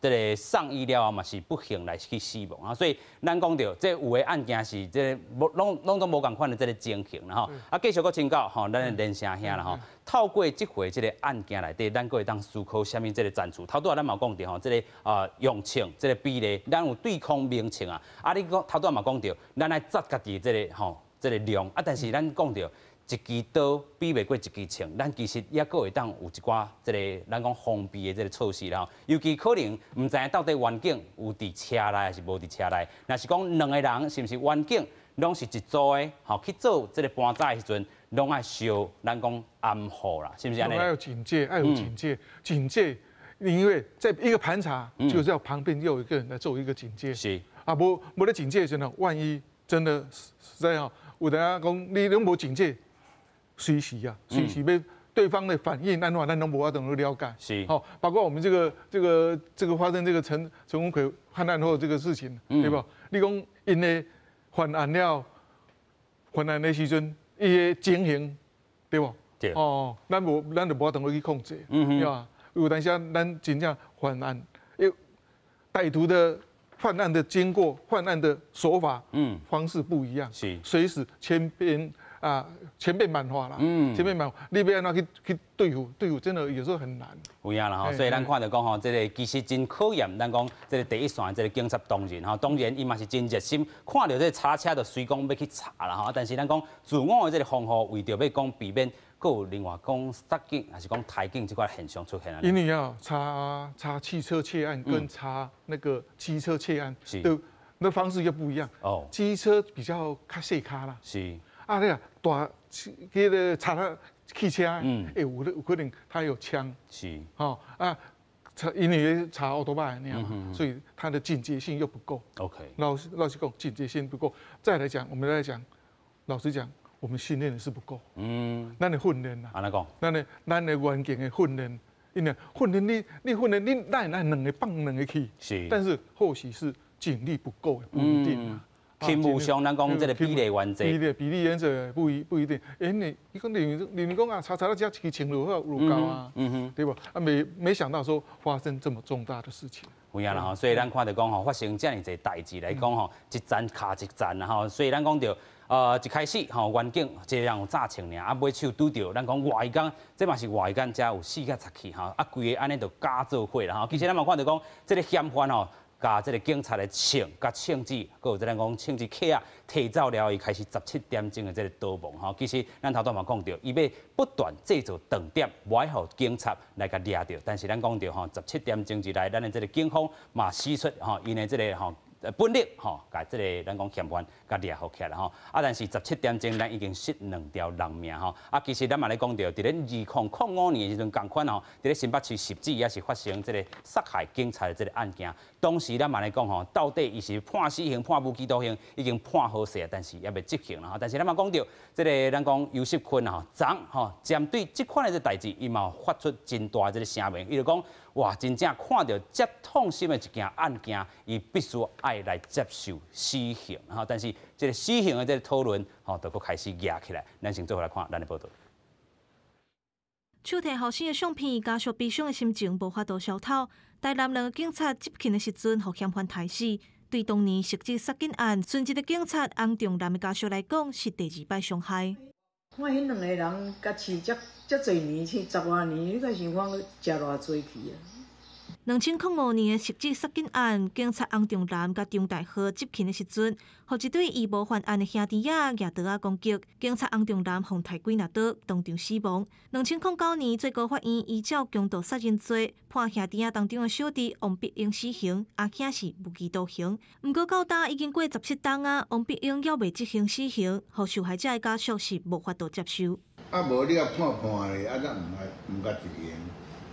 这个上医了嘛是不幸来去死亡啊，所以咱讲到这有的案件是这拢都无共款的这个情形啦啊，继续搁请教咱的连生兄啦透过这回这个案件内底，咱搁会当思考啥物这个战术。头拄仔咱嘛讲到这个用枪这个比例，咱有对抗名枪啊，你讲头拄仔嘛讲到，咱来扎家己这个这个量啊，但是咱讲到。一支刀比袂过一支枪，咱其实也搁会当有一寡这个咱讲防备的这个措施啦。尤其可能唔知影到底远警有伫车内还是无伫车内。若是讲两个人是毋是远警，拢是一组的，去做这个搬载的时阵，拢爱受咱讲安护啦，是不是安尼？要有警戒，要有警戒，警戒。因为在一个盘查，就是要旁边又有一个人来做一个警戒。是啊，无咧警戒的时候，万一真的实在吼，有人讲你拢无警戒，随时要对方的反应，咱拢无法度了解。是好，包括我们这个发生这个陈文奎犯案后这个事情，对不？你讲因的犯案的时阵，伊的情形，对不？对。哦，咱就无法度去控制，对吧？有当下咱真正犯案，歹徒的犯案的经过、犯案的手法、方式不一样，是随时千变万化啦，千变万化，你要安怎去对付？真的有时候很难。有影啦吼，所以咱看到讲吼，这个其实真考验咱讲这个第一线这个警察同仁吼，当然伊嘛是真热心，看到这个查车就随讲要去查啦吼，但是咱讲自我的这个防护，为着要讲避免。还有另外讲杀警还是讲抬警这块现象出现啊？因为啊，查汽车窃案跟查那个机车窃案的那方式又不一样。哦，机车比较较细卡啦。是。啊，那个大那个查他汽车，有可能他有枪。是。哦啊，因为查奥多巴那样，所以他的警戒性又不够。OK。老实讲，警戒性不够。再来讲，我们来讲，老实讲。我们训练的是不够，咱的训练啦，安怎讲？咱的环境的训练，因为训练你训练你咱两个放两个去，是，但是或许是警力不够，不一定。勤务上，咱讲这个比例原则，比例原则不一定。你讲你讲啊，查到这去请落有高啊，对不？啊，没想到说发生这么重大的事情。有影啦吼，所以咱看到讲吼，发生这样侪代志来讲吼，一站卡一站啦吼，所以咱讲到。一开始吼，远景一个人有炸枪尔，啊尾手拄着，咱讲外间，这嘛是外间，才有4甲10起吼，啊规个安尼就加做伙啦吼。其实咱嘛看到讲，这个嫌犯吼，甲这个警察的枪，甲枪支，搁有咱讲枪支克啊，提走了，伊开始17点钟的这个逃亡吼。其实咱头拄嘛讲到，伊要不断制造断点，不爱互警察来甲抓着。但是咱讲到吼，17点钟以来，咱的这个警方嘛使出吼，因的这个吼。本力吼，甲即个咱讲嫌犯甲抓好起来吼，啊，但是17点钟咱已经失2条人命吼，啊，其实咱嘛咧讲到，伫咧2005年的时阵，共款吼，伫咧新北市10指也是发生即个杀害警察的即个案件，当时咱嘛咧讲吼，到底伊是判死刑、判无期徒刑，已经判好势，但是也未执行啦吼，但是咱嘛讲到，即个咱讲尤锡坤吼，昨吼针对即款的即代志，伊嘛发出真大的即个声明，伊就讲。哇，真正看到这痛心的一件案件，伊必须爱来接受死刑，哈！但是这个死刑的这个讨论，吼，就搁开始压起来。咱先做回来看咱的报道。手提后生的相片，家属悲伤的心情无法度消透。台南2个警察执勤的时阵，互嫌犯杀死。对当年涉及杀警案，殉职的警察洪仲南的家属来讲，是第2摆伤害。我迄2个人甲饲遮侪年，10多年，你敢想讲食偌济去啊？2005年的涉及杀警案，警察洪仲南甲张大和执勤的时阵，互一对伊无犯案的兄弟仔举刀攻击，警察洪仲南碰抬几拿刀，当场死亡。2009年，最高法院依照强盗杀人罪，判兄弟仔当中的小弟王必英死刑，阿兄是无期徒刑。不过到今已经过17冬啊，王必英还未执行死刑，互受害者的家属是无法度接受。啊，无你啊判咧，啊咱唔甲执行，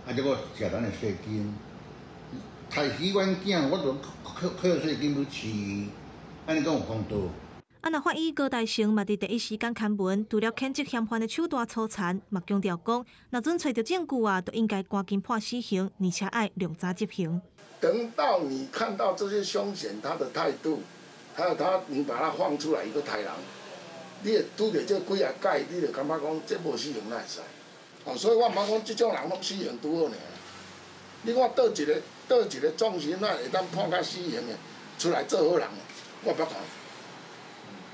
啊这个食咱的税金。杀死阮囝，我就扣税金去饲，安尼讲有公道。啊，那法医高大成嘛，伫第一时间刊文，除了谴责嫌犯的手段粗残，嘛强调讲，若准找到证据啊，都应该赶紧判死刑，而且爱量早执行。等到你看到这些凶险，他的态度，还有他，你把他放出来一个豺狼，你会拄着这几啊届，你就感觉讲这无死刑哪会使？哦，所以我毋捌讲这种人拢死刑拄好尔。你看倒一个壮士那会当判甲死刑的，出来做好人，我不讲，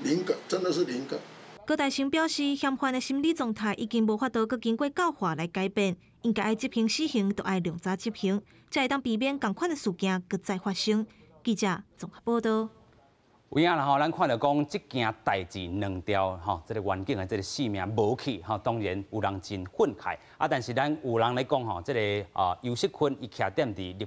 零个真的是零个。高大成表示，嫌犯的心理状态已经无法度搁经过教化来改变，应该爱执行死刑，都爱量早执行，才会当避免同款的事件搁再发生。记者综合报道。有影啦吼，咱看到讲这件代志两条吼，这个环境的这个性命无去吼，当然有人真愤慨啊。但是咱有人来讲吼，这个尤锡坤伊徛踮伫立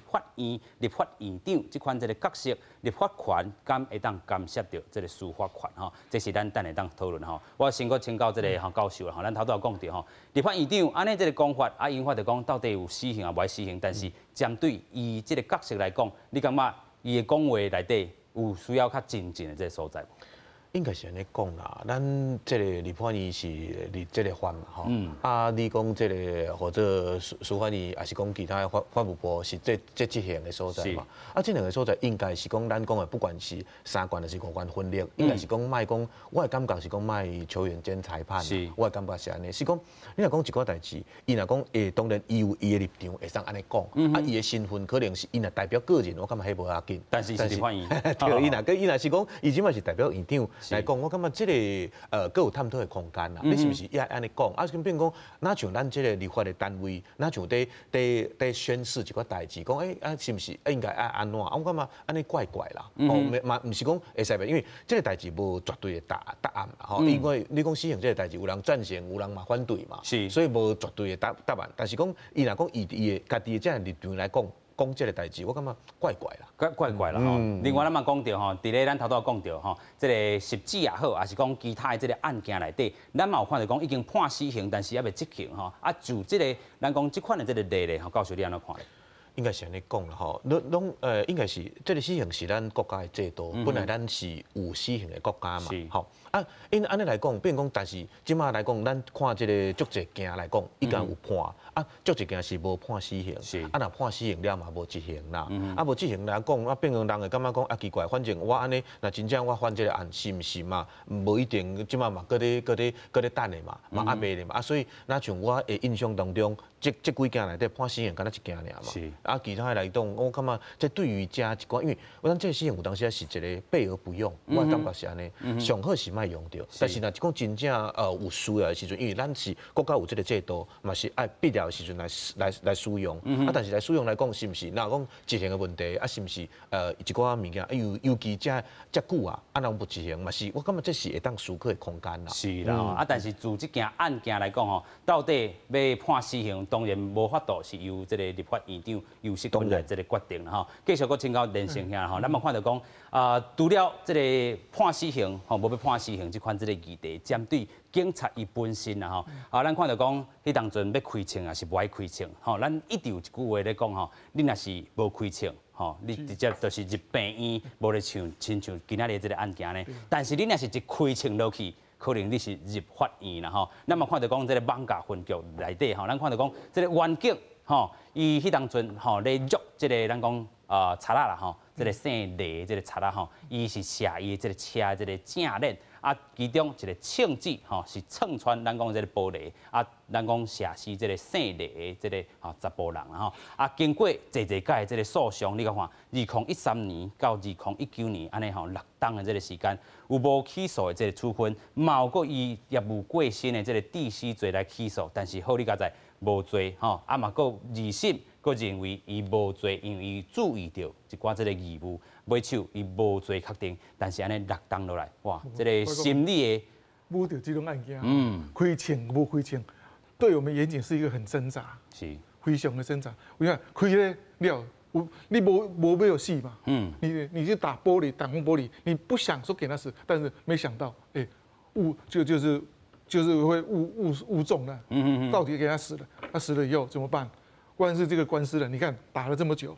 法院长这款这个角色，立法权敢会当干涉到这个司法权吼？这是咱等下当讨论吼。我先搁请教这个教授啦吼，咱头拄有讲到吼，立法院长安尼这个讲法啊，因法就讲到底有死刑啊，无死刑？但是针对伊这个角色来讲，你感觉伊的讲话内底？有需要较精进的这个所在，应该是安尼讲啦。咱这个立法院是立这个法嘛，吼。啊，你讲这个或者司法院，还是讲其他法务部是这执行的所在嘛？啊，这两个所在应该是讲咱讲的，不管是三关还是五关分立，应该是讲卖讲，我的感觉是讲卖球员兼裁判。我的感觉是安尼，是讲你若讲一寡代志，伊若讲当然伊有伊的立场，会当安尼讲。啊，伊的身份可能是伊若代表个人，我感觉迄无要紧。但是立法院，对，伊若是讲，伊即摆是代表院长。来讲，我感觉这个各有探讨的空间啦。你是不是也安尼讲？啊，跟变讲，哪像咱这个立法的单位，哪像在宣示一寡代志，讲是不是应该安怎？我感觉安尼怪怪啦。嘛，唔是讲会使因为这个代志无绝对的答案啦。吼，因为你讲死刑这个代志，有人赞成，有人嘛反对嘛。是，所以无绝对的答案。但是讲，伊若讲伊的家己的这样立场来讲。讲这个代志，我感觉怪怪啦，怪啦吼。另外咱嘛讲到吼，伫咧咱头拄讲到吼，这个实质也好，还是讲其他的这个案件内底，咱嘛有看到讲已经判死刑，但是还未执行吼。啊，就这个咱讲这款的这个例咧，吼，教授你安怎看咧？应该是安尼讲啦吼，应该是这个死刑是咱国家的制度，本来咱是有死刑的国家嘛，吼。啊，因安尼来讲，变讲，但是即马来讲，咱看这个足一件来讲，已经有判，啊，足一件是无判死刑，啊，若判死刑了嘛无执行啦，啊，无执行来讲，啊，变成人会感觉讲啊奇怪，反正我安尼，若真正我犯这个案是毋是嘛，无一定，即马嘛搁咧等的嘛，嘛还未咧嘛，啊，所以那像我的印象当中，这几件内底判死刑，敢若一件尔嘛，啊，其他来讲，我感觉这对于遮一寡，因为咱这个死刑有当时是一个备而不用，我感觉是安尼，上好是。用到，但是若讲真正有需要的时阵，因为咱是国家有这个制度，嘛是爱必要的时阵来使用。啊，但是来使用来讲，是毋是？那讲执行的问题，啊，是毋是？一寡物件，尤其遮久啊，啊，人不执行嘛是，我感觉这是会当思考的空间啦。是啦，啊，但是就这件案件来讲吼，到底要判死刑，当然无法度是由这个立法院长由锡坤来这个决定啦吼。继续搁请教连胜兄吼，咱嘛看到讲除了这个判死刑吼，无要判死刑这款这个议题，针对警察伊本身啦吼，咱看到讲，迄当阵要开枪也是无爱开枪，吼，咱一直有一句话咧讲吼，你若是无开枪，吼，你直接就是入病院，无咧亲像今仔日这个案件呢。但是你若是一开枪落去，可能你是入法院啦吼。咱嘛看到讲这个网架分局内底吼，咱看到讲这个冤警吼，伊迄当阵吼咧约这个咱讲贼仔啦吼，这个姓李这个贼仔吼，伊是写伊这个车这个正链。啊，其中一个枪支吼是撞穿咱讲这个玻璃，啊，咱讲射死这个姓李的这个查甫人吼，啊，经过届届这个诉讼，你看，2013年到2019年安尼吼6档的这个时间，有无起诉的这个处分，嘛有过以业务过身的这个地息罪来起诉，但是好你家在无罪吼，啊嘛个二审，个认为伊无罪，因为伊注意到一寡这个义务。买手伊无罪确定，但是安尼6档落来，哇，这个心理的，遇到这种案件，开枪无开枪，对我们严警是一个很挣扎，是非常的挣扎。你看开咧了，你没有戏嘛，你就打玻璃，打红玻璃，你不想说给他死，但是没想到，就是会误中了，到底给他死了，他死了以后怎么办？官司这个官司了，你看打了这么久，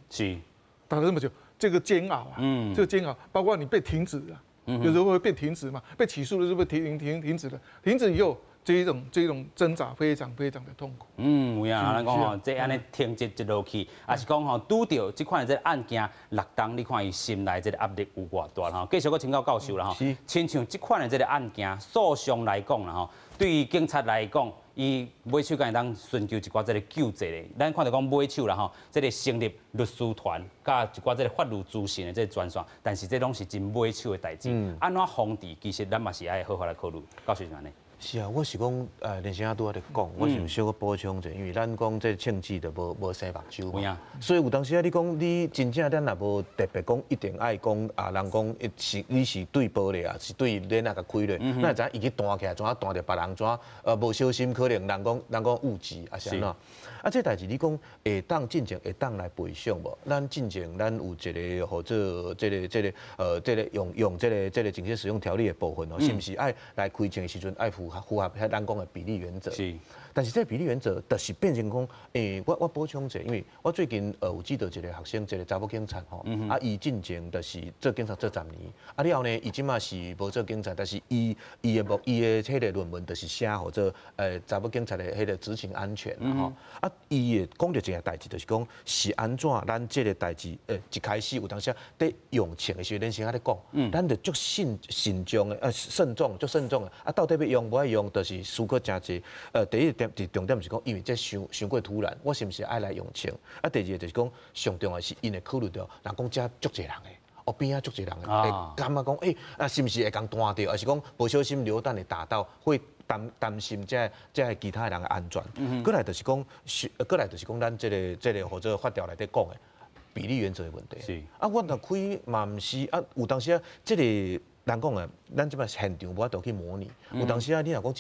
打了这么久。这个煎熬啊，这个煎熬，包括你被停止了，有时候会被停止嘛，被起诉的时候被停止了，停止以后这一种挣扎非常非常的痛苦。有影，咱讲吼，这安尼停一落去，也是讲吼，拄到这款的这案件6档，你看伊心内这个压力有偌大吼。继续搁请教教授啦吼，亲像这款的这个案件，诉讼来讲啦吼，对于警察来讲。伊买手敢会当寻求一寡这个救济的，咱看到讲买手啦吼，这个成立律师团，甲一寡这个法律咨询的这个专线，但是这拢是真买手的代志。安怎防治，其实咱嘛是爱好好来考虑。教授是安尼。是啊，我是讲，连生啊拄仔咧讲，我想小可补充一下，因为咱讲这庆忌就无生目睭嘛，所以有当时啊，你讲你真正咱也无特别讲一定爱讲人讲你是对玻璃啊，是对恁那个开咧，那会知伊去弹起来，怎啊弹着别人怎无小心，可能人讲误击啊是安怎？这代志你讲会当进前会当来赔偿无？咱进前咱有一个或者这个用这个警戒使用条例的部分哦，是不是爱来开枪的时阵爱符合咱讲的比例原则？是。但是这比例原则，就是变成讲，我补充者，因为我最近有记得一个学生，一个查某警察吼，伊进前就是做警察做10年，了后呢，伊即马是无做警察，但是伊的迄个论文就是写或者查某警察的迄个执勤安全吼，伊也讲着一件代志，就是讲是安怎咱这个代志，一开始有当时在用枪的时候，咱先在咧讲，咱着足慎重的，慎重的，到底要用无爱用，就是思考真济，第一。重点是讲，因为这伤过突然，我是不是爱来用枪？第二个就是讲，上重要是因会考虑到，人讲遮足侪人的，边仔足侪人的，会感觉讲，是不是会讲弹到，还是讲不小心榴弹会打到，会担心这其他人的安全。过来就是讲，咱这个或者法条内底讲的比例原则的问题。是。我若开嘛毋是有当时这个。人讲啊，咱即摆现场无法度去模拟。有当时啊，你若讲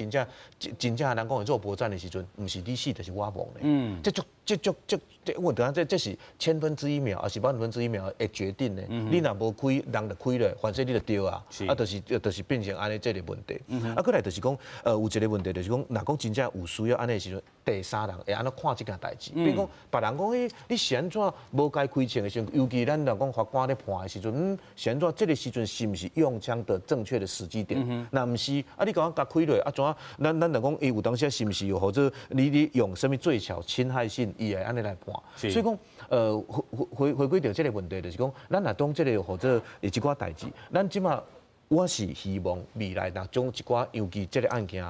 真正人讲会做搏战的时阵，毋是你死，就是我亡咧。这问题这是1/1000秒，还是1/1000秒会决定的。你若无开，人就开了，反正你就丢啊。就是变成安尼这个问题。过来就是讲，有一个问题就是讲，若讲真正有需要安尼的时阵，第三人会安怎看这件代志？比如讲，别人讲，你是安怎无该开枪的时阵，尤其咱若讲法官咧判的时阵，是安怎这个时阵是毋是用枪的正确的时机点？那毋是你讲甲开落怎？咱若讲，有当时是毋是或者你用什么最小侵害性，伊会安尼来判？所以讲，回归到这个问题，就是讲，咱若当这个或者一寡代志，咱即马。我是希望未来若种一寡，尤其这个案件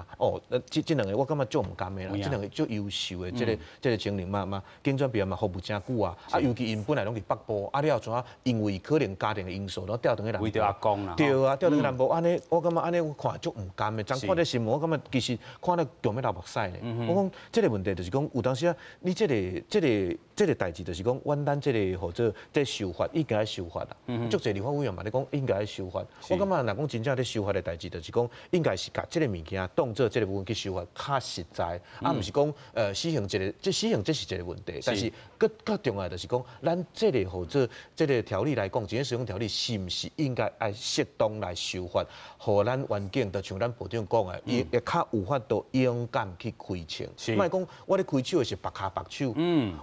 这两个我感觉足唔甘的啦，这两个足优秀的这个情形嘛，警专边嘛服务真久啊，尤其因本来拢伫北部，了怎因为可能家庭的因素，然后调转去南部。为着阿公啦。对啊，调转去南部，安尼我感觉安尼我看足唔甘的，昨看这新闻，我感觉其实看了强要流目屎呢。我讲这个问题就是讲，有当时啊，你这个代志就是讲，咱这个或者这修法应该受法啦。足侪立法委员嘛咧讲应该受法，我感觉。讲真正咧修法的代志，就是讲应该是把这个物件当做这个部分去修法较实在，毋是讲死刑这是一个问题，但是更重要的就是讲，咱这个或者这个条例来讲，警察使用条例是毋是应该爱适当来修法，互咱环境，就像咱部长讲的，伊会较有法度勇敢去开枪，莫讲我咧开手的是白骹白手，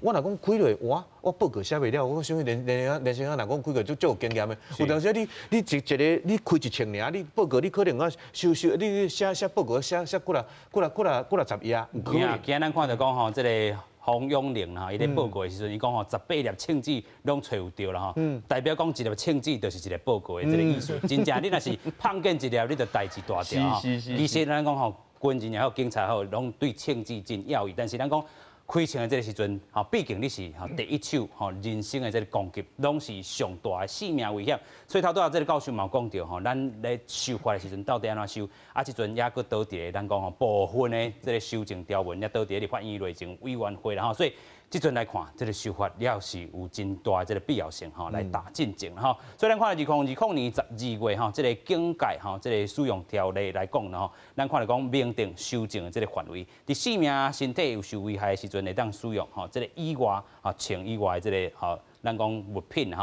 我若讲开落我报告写袂了，我相信连先生若讲开过足有经验的，有当时你一个你开一枪尔，你报告你可能啊你写报告写过来10页，有可能。今仔咱看到讲吼，这个洪永玲哈，伊咧报告的时阵，伊讲吼18粒枪支拢找有着啦吼，代表讲一粒枪支就是一个报告的这个意思。真正你若是碰见一粒，你就代志大条哈。其实咱讲吼，军人也好，警察也好，拢对枪支真要义，但是咱讲。开枪的这个时阵，毕竟你是第一手，人生的这个攻击，拢是上大的性命危险。所以头拄仔这个教授嘛讲到，咱咧修法的时阵到底安怎修？即阵也搁倒伫咱讲部分的这个修正条文，也倒伫立法院内政委员会啦所以即阵来看，这个修法了是有真大的这个必要性来打进程所以咱看2020年12月这个警戒这个使用条例来讲咱看到讲明定修正的这个范围，伫性命、身体有受危害的时阵会当使用这个以外枪以外的这个咱讲物品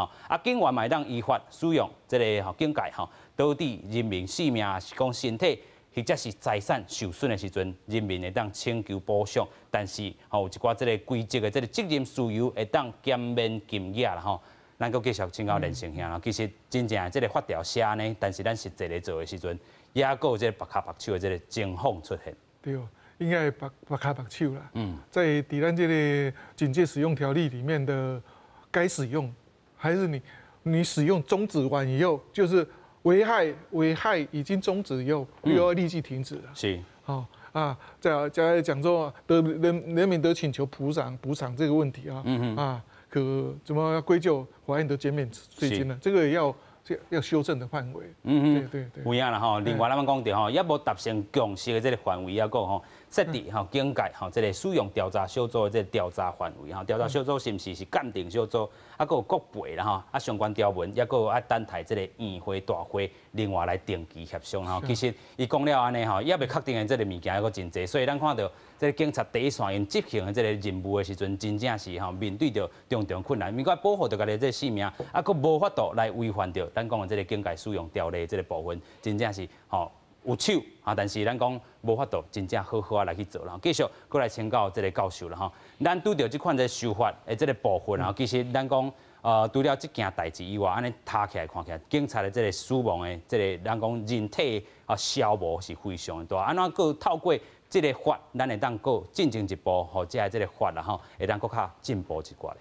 警员嘛会当依法使用这个警戒导致人民性命是讲身体。或者是财产受损的时阵，人民会当请求补偿，但是有一寡这个规则的这个责任事由会当减免金额啦咱搁继续请教连先生其实真正这个法条写呢，但是咱实际咧做的时阵，也搁有这个白卡白手的这个情况出现。对，应该白卡白手啦。在咱这个警戒使用条例里面的该使用，还是你使用终止完以后，就是。危害已经终止以后，又要立即停止了。是，再讲说人民得请求补偿这个问题可怎么归咎法院得减免税金呢？这个也要要修正的范围。对。有影啦吼，另外咱们讲到吼，也无达成共识的这个范围，也讲吼，设置吼警戒吼，这个使用调查小组的这个调查范围吼，调查小组是毋是鉴定小组，啊，佫有国赔啦吼，啊相关条文，也佫有等待这个圆会大会另外来定期协商吼。其实伊讲了安尼吼，也未确定的这个物件佫真济，所以咱看到这个警察第一线因执行的这个任务的时阵，真正是吼面对着重重困难，免讲保护着家己这性命，啊，佫无法度来违反着咱讲的这个警戒使用条例这个部分，真正是吼。有手啊，但是咱讲无法度真正好好啊来去做啦。继续过来请教这个教授啦吼。咱拄着即款的修法的这个部分啊，其实咱讲除了即件代志以外，安尼查起来看起来，警察的这个死亡的这个咱讲人体啊消磨是非常的大。安怎个透过这个法，咱会当个进前一步，或者这个法啦吼，会当更较进步一寡咧。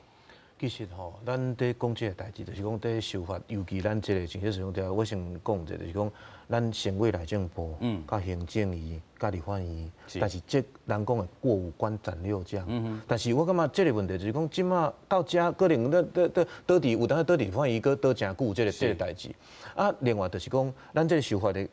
其实吼，咱伫讲这个代志，就是讲伫修法，尤其咱这个刑事诉讼条，我先讲者，就是讲咱省委内政部、甲行政院、甲立法院，但是这人讲的过五关斩六将。但是我感觉这个问题就是讲，即马到遮可能倒伫有当倒伫法院搁倒真久这个代志。啊，另外就是讲，咱这个修法的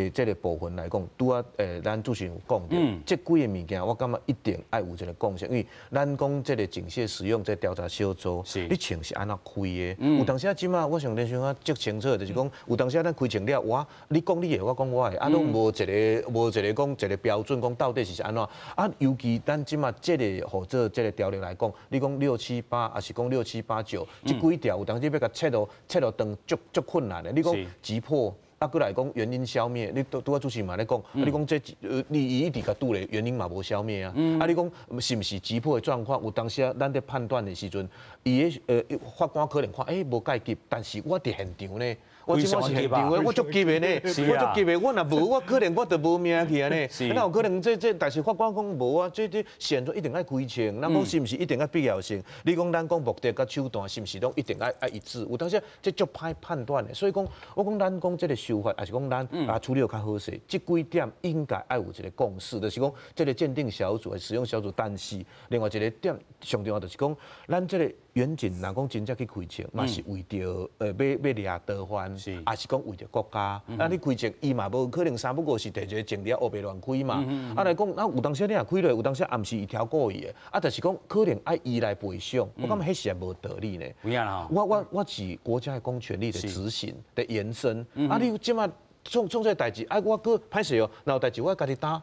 这个部分来讲，拄啊咱主持人有讲到，这几个物件，我感觉一定爱有一个共识，因为咱讲这个警械使用这调查小组，你枪是安怎开的？有当时啊，即马我想连续啊足清楚，就是讲有当时啊咱开枪了，你讲你的，我讲我的，啊拢无一个讲一个标准，讲到底是安怎？啊，尤其咱即马这个或者这个条例来讲，你讲6、7、8，还是讲6、7、8、9，这几条有当时要甲切落断足困难的。你讲击破，啊，过来讲原因消灭，你拄啊主持嘛咧讲，你讲这你一直甲拄咧原因嘛无消灭啊，啊，你讲是毋是击破的状况？有当时啊，咱在判断的时阵，伊的法官可能看，无介急，但是我伫现场呢。我即马是现场的，我足急的呢，我足急的，我若无，我可能我就无命去啊呢。那有可能但是法官讲无啊，这现在一定爱开枪，咱讲是毋是一定爱必要性？你讲咱讲目的甲手段是毋是拢一定爱一致？有当时这足歹判断的，所以讲我讲咱讲这个修法，还是讲咱处理得较好势，这几点应该爱有一个共识，就是讲这个鉴定小组、使用小组，但是另外一个点上重要就是讲，咱这个远景，若讲真正去开枪，嘛是为着要掠得翻。也是讲为着国家，啊，你开枪，伊嘛无可能三不五时第一个情了后白乱开嘛。啊来讲，那有当时你若开落，有当时也毋是伊挑故意的，啊，就是讲可能爱伊来赔偿，我感觉迄是也无道理呢。有影啦，我是国家的公权力的执行的延伸，啊，你即马做这代志，啊，我搁歹势哦，然后代志我家己担。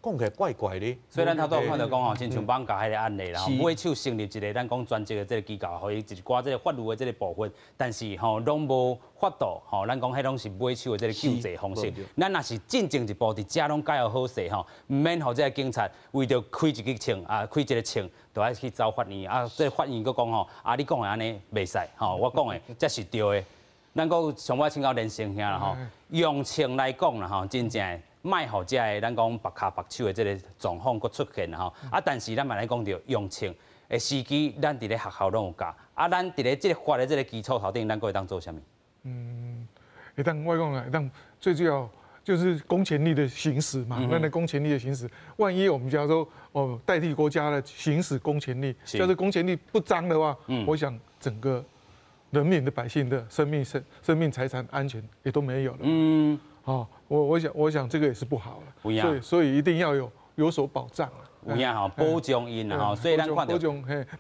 讲起来怪怪的，所以咱头拄看到讲吼，亲像绑架迄个案例啦，买手成立一个咱讲专职的这个机构，互伊一寡这个法律的这个部分，但是吼拢无法度吼，咱讲迄拢是买手的这个救济方式。咱若是进前一步，伫遮拢改好势吼，毋免互这个警察为着开一个枪啊，开一个枪，就爱去找法院啊。这法院佫讲吼，啊你讲的安尼袂使吼，我讲的才是对的。咱佫上尾请教连生兄啦吼，用枪来讲啦吼，真正。卖互遮个咱讲白骹白手的这个状况佫出现吼，啊，但是咱嘛来讲着用枪的时机，咱伫咧学校拢有教，啊，咱伫咧即个法的这个基础头顶，咱佫会当做啥物？会当我讲啦，会当最主要就是公权力的行使嘛，咱的公权力的行使，万一我们假如说代替国家来行使公权力，要是公权力不彰的话，我想整个人民的百姓的生命财产安全也都没有了。我想这个也是不好了，所以一定要有所保障啊。有影吼，保障因啦吼，所以咱看到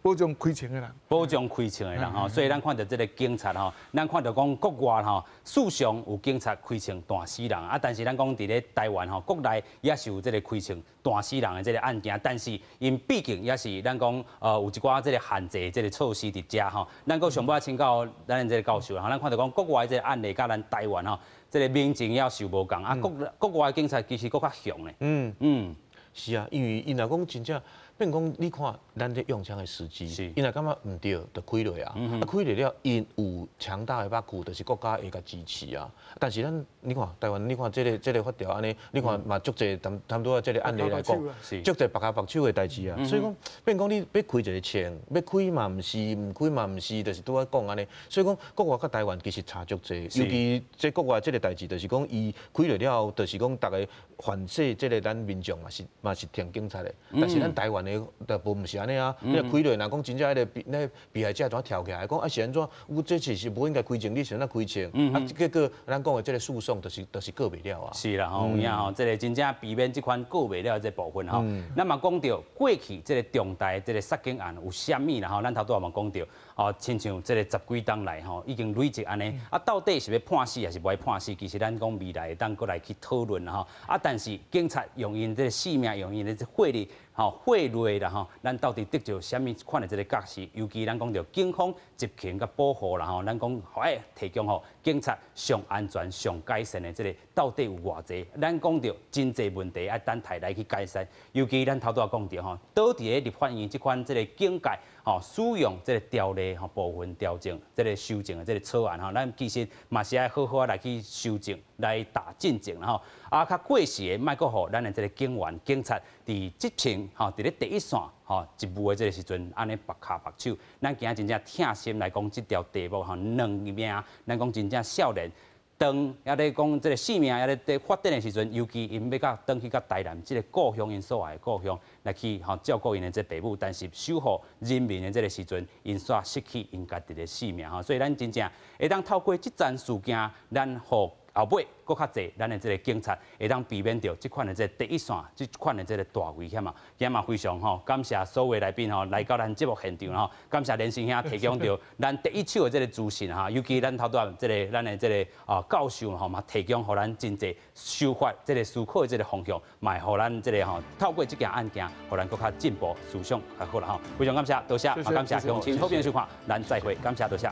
保障开枪的人，保障开枪的人吼，所以咱看到这个警察吼，咱看到讲国外吼，事常有警察开枪弹死人啊，但是咱讲伫咧台湾吼，国内也是有这个开枪弹死人的这个案件，但是因毕竟也是咱讲有一寡这个限制这个措施伫遮吼，咱佫上尾请教咱这个教授吼，咱看到讲国外这个案例甲咱台湾吼，这个民情也受无共啊，国外警察其实佫较凶咧。是啊，因为因若讲真正，变讲你看咱这用枪的时机，因若感觉唔对，就开落啊。开落了，因有强大的把具，就是国家会甲支持啊。但是咱你看台湾，你看这个法条安尼，你看嘛足济，差不多这个案例来讲，足济白骹白手的代志啊。所以讲，变讲你要开一个枪，要开嘛唔是，唔开嘛唔是，就是拄仔讲安尼。所以讲国外甲台湾其实差足济，尤其这国外这个代志，就是讲伊开落了，就是讲大家反射这个咱民众嘛是听警察的，但是咱台湾的，但不毋是安尼啊。你开落，人讲真正那被害者怎跳起来，讲啊是安怎？我这其实不应该开情，你是那开情，结果咱讲的这个诉讼就是告不了啊。是啦，有影吼，这个真正避免这款告不了这部分吼。那么讲到过去这个重大这个杀警案有虾米啦吼？咱头拄也嘛讲到，亲像这个10几档来吼，已经累积安尼，到底是要判死还是不要判死？其实咱讲未来会当过来去讨论啦吼。但是警察用因这个性命，用因的这贿赂啦吼，咱到底得到什么款的这个角色？尤其咱讲到警方执勤甲保护啦吼，咱讲提供吼警察上安全、上改善的这个到底有偌济？咱讲到真济问题要等台来去改善。尤其咱头拄也讲到吼，倒伫咧立法院这款这个警戒使用这个条例部分调整这个修正的这个草案咱其实嘛是要好好来去修正、来打进程啦吼。较过时的，莫阁互咱的这个警员、警察伫执勤伫咧第一线职务的这个时阵，安尼拔骹拔手，咱今仔真正痛心来讲，这条题目2名，咱讲真正少年。当也咧讲这个性命也咧发展的时阵，尤其因要到登去到台南这个故乡因所在的故乡来去照顾因的这父母，但是守护人民的这个时阵，因煞失去因家己的性命所以咱真正会当透过这件事件，咱互后尾搁较济，咱的这个警察会当避免掉这款的这第一线，这款的这个大危险今嘛非常感谢所有来宾来到咱节目现场感谢连先兄提供到咱第一手的这个资讯尤其咱头拄这个咱的这个教授嘛提供互咱真济修法这个思考的这个方向，嘛互咱这个透过这件案件，互咱搁较进步思想较好啦非常感谢，多谢，感谢乡亲好评的收看，咱再会，感谢多谢。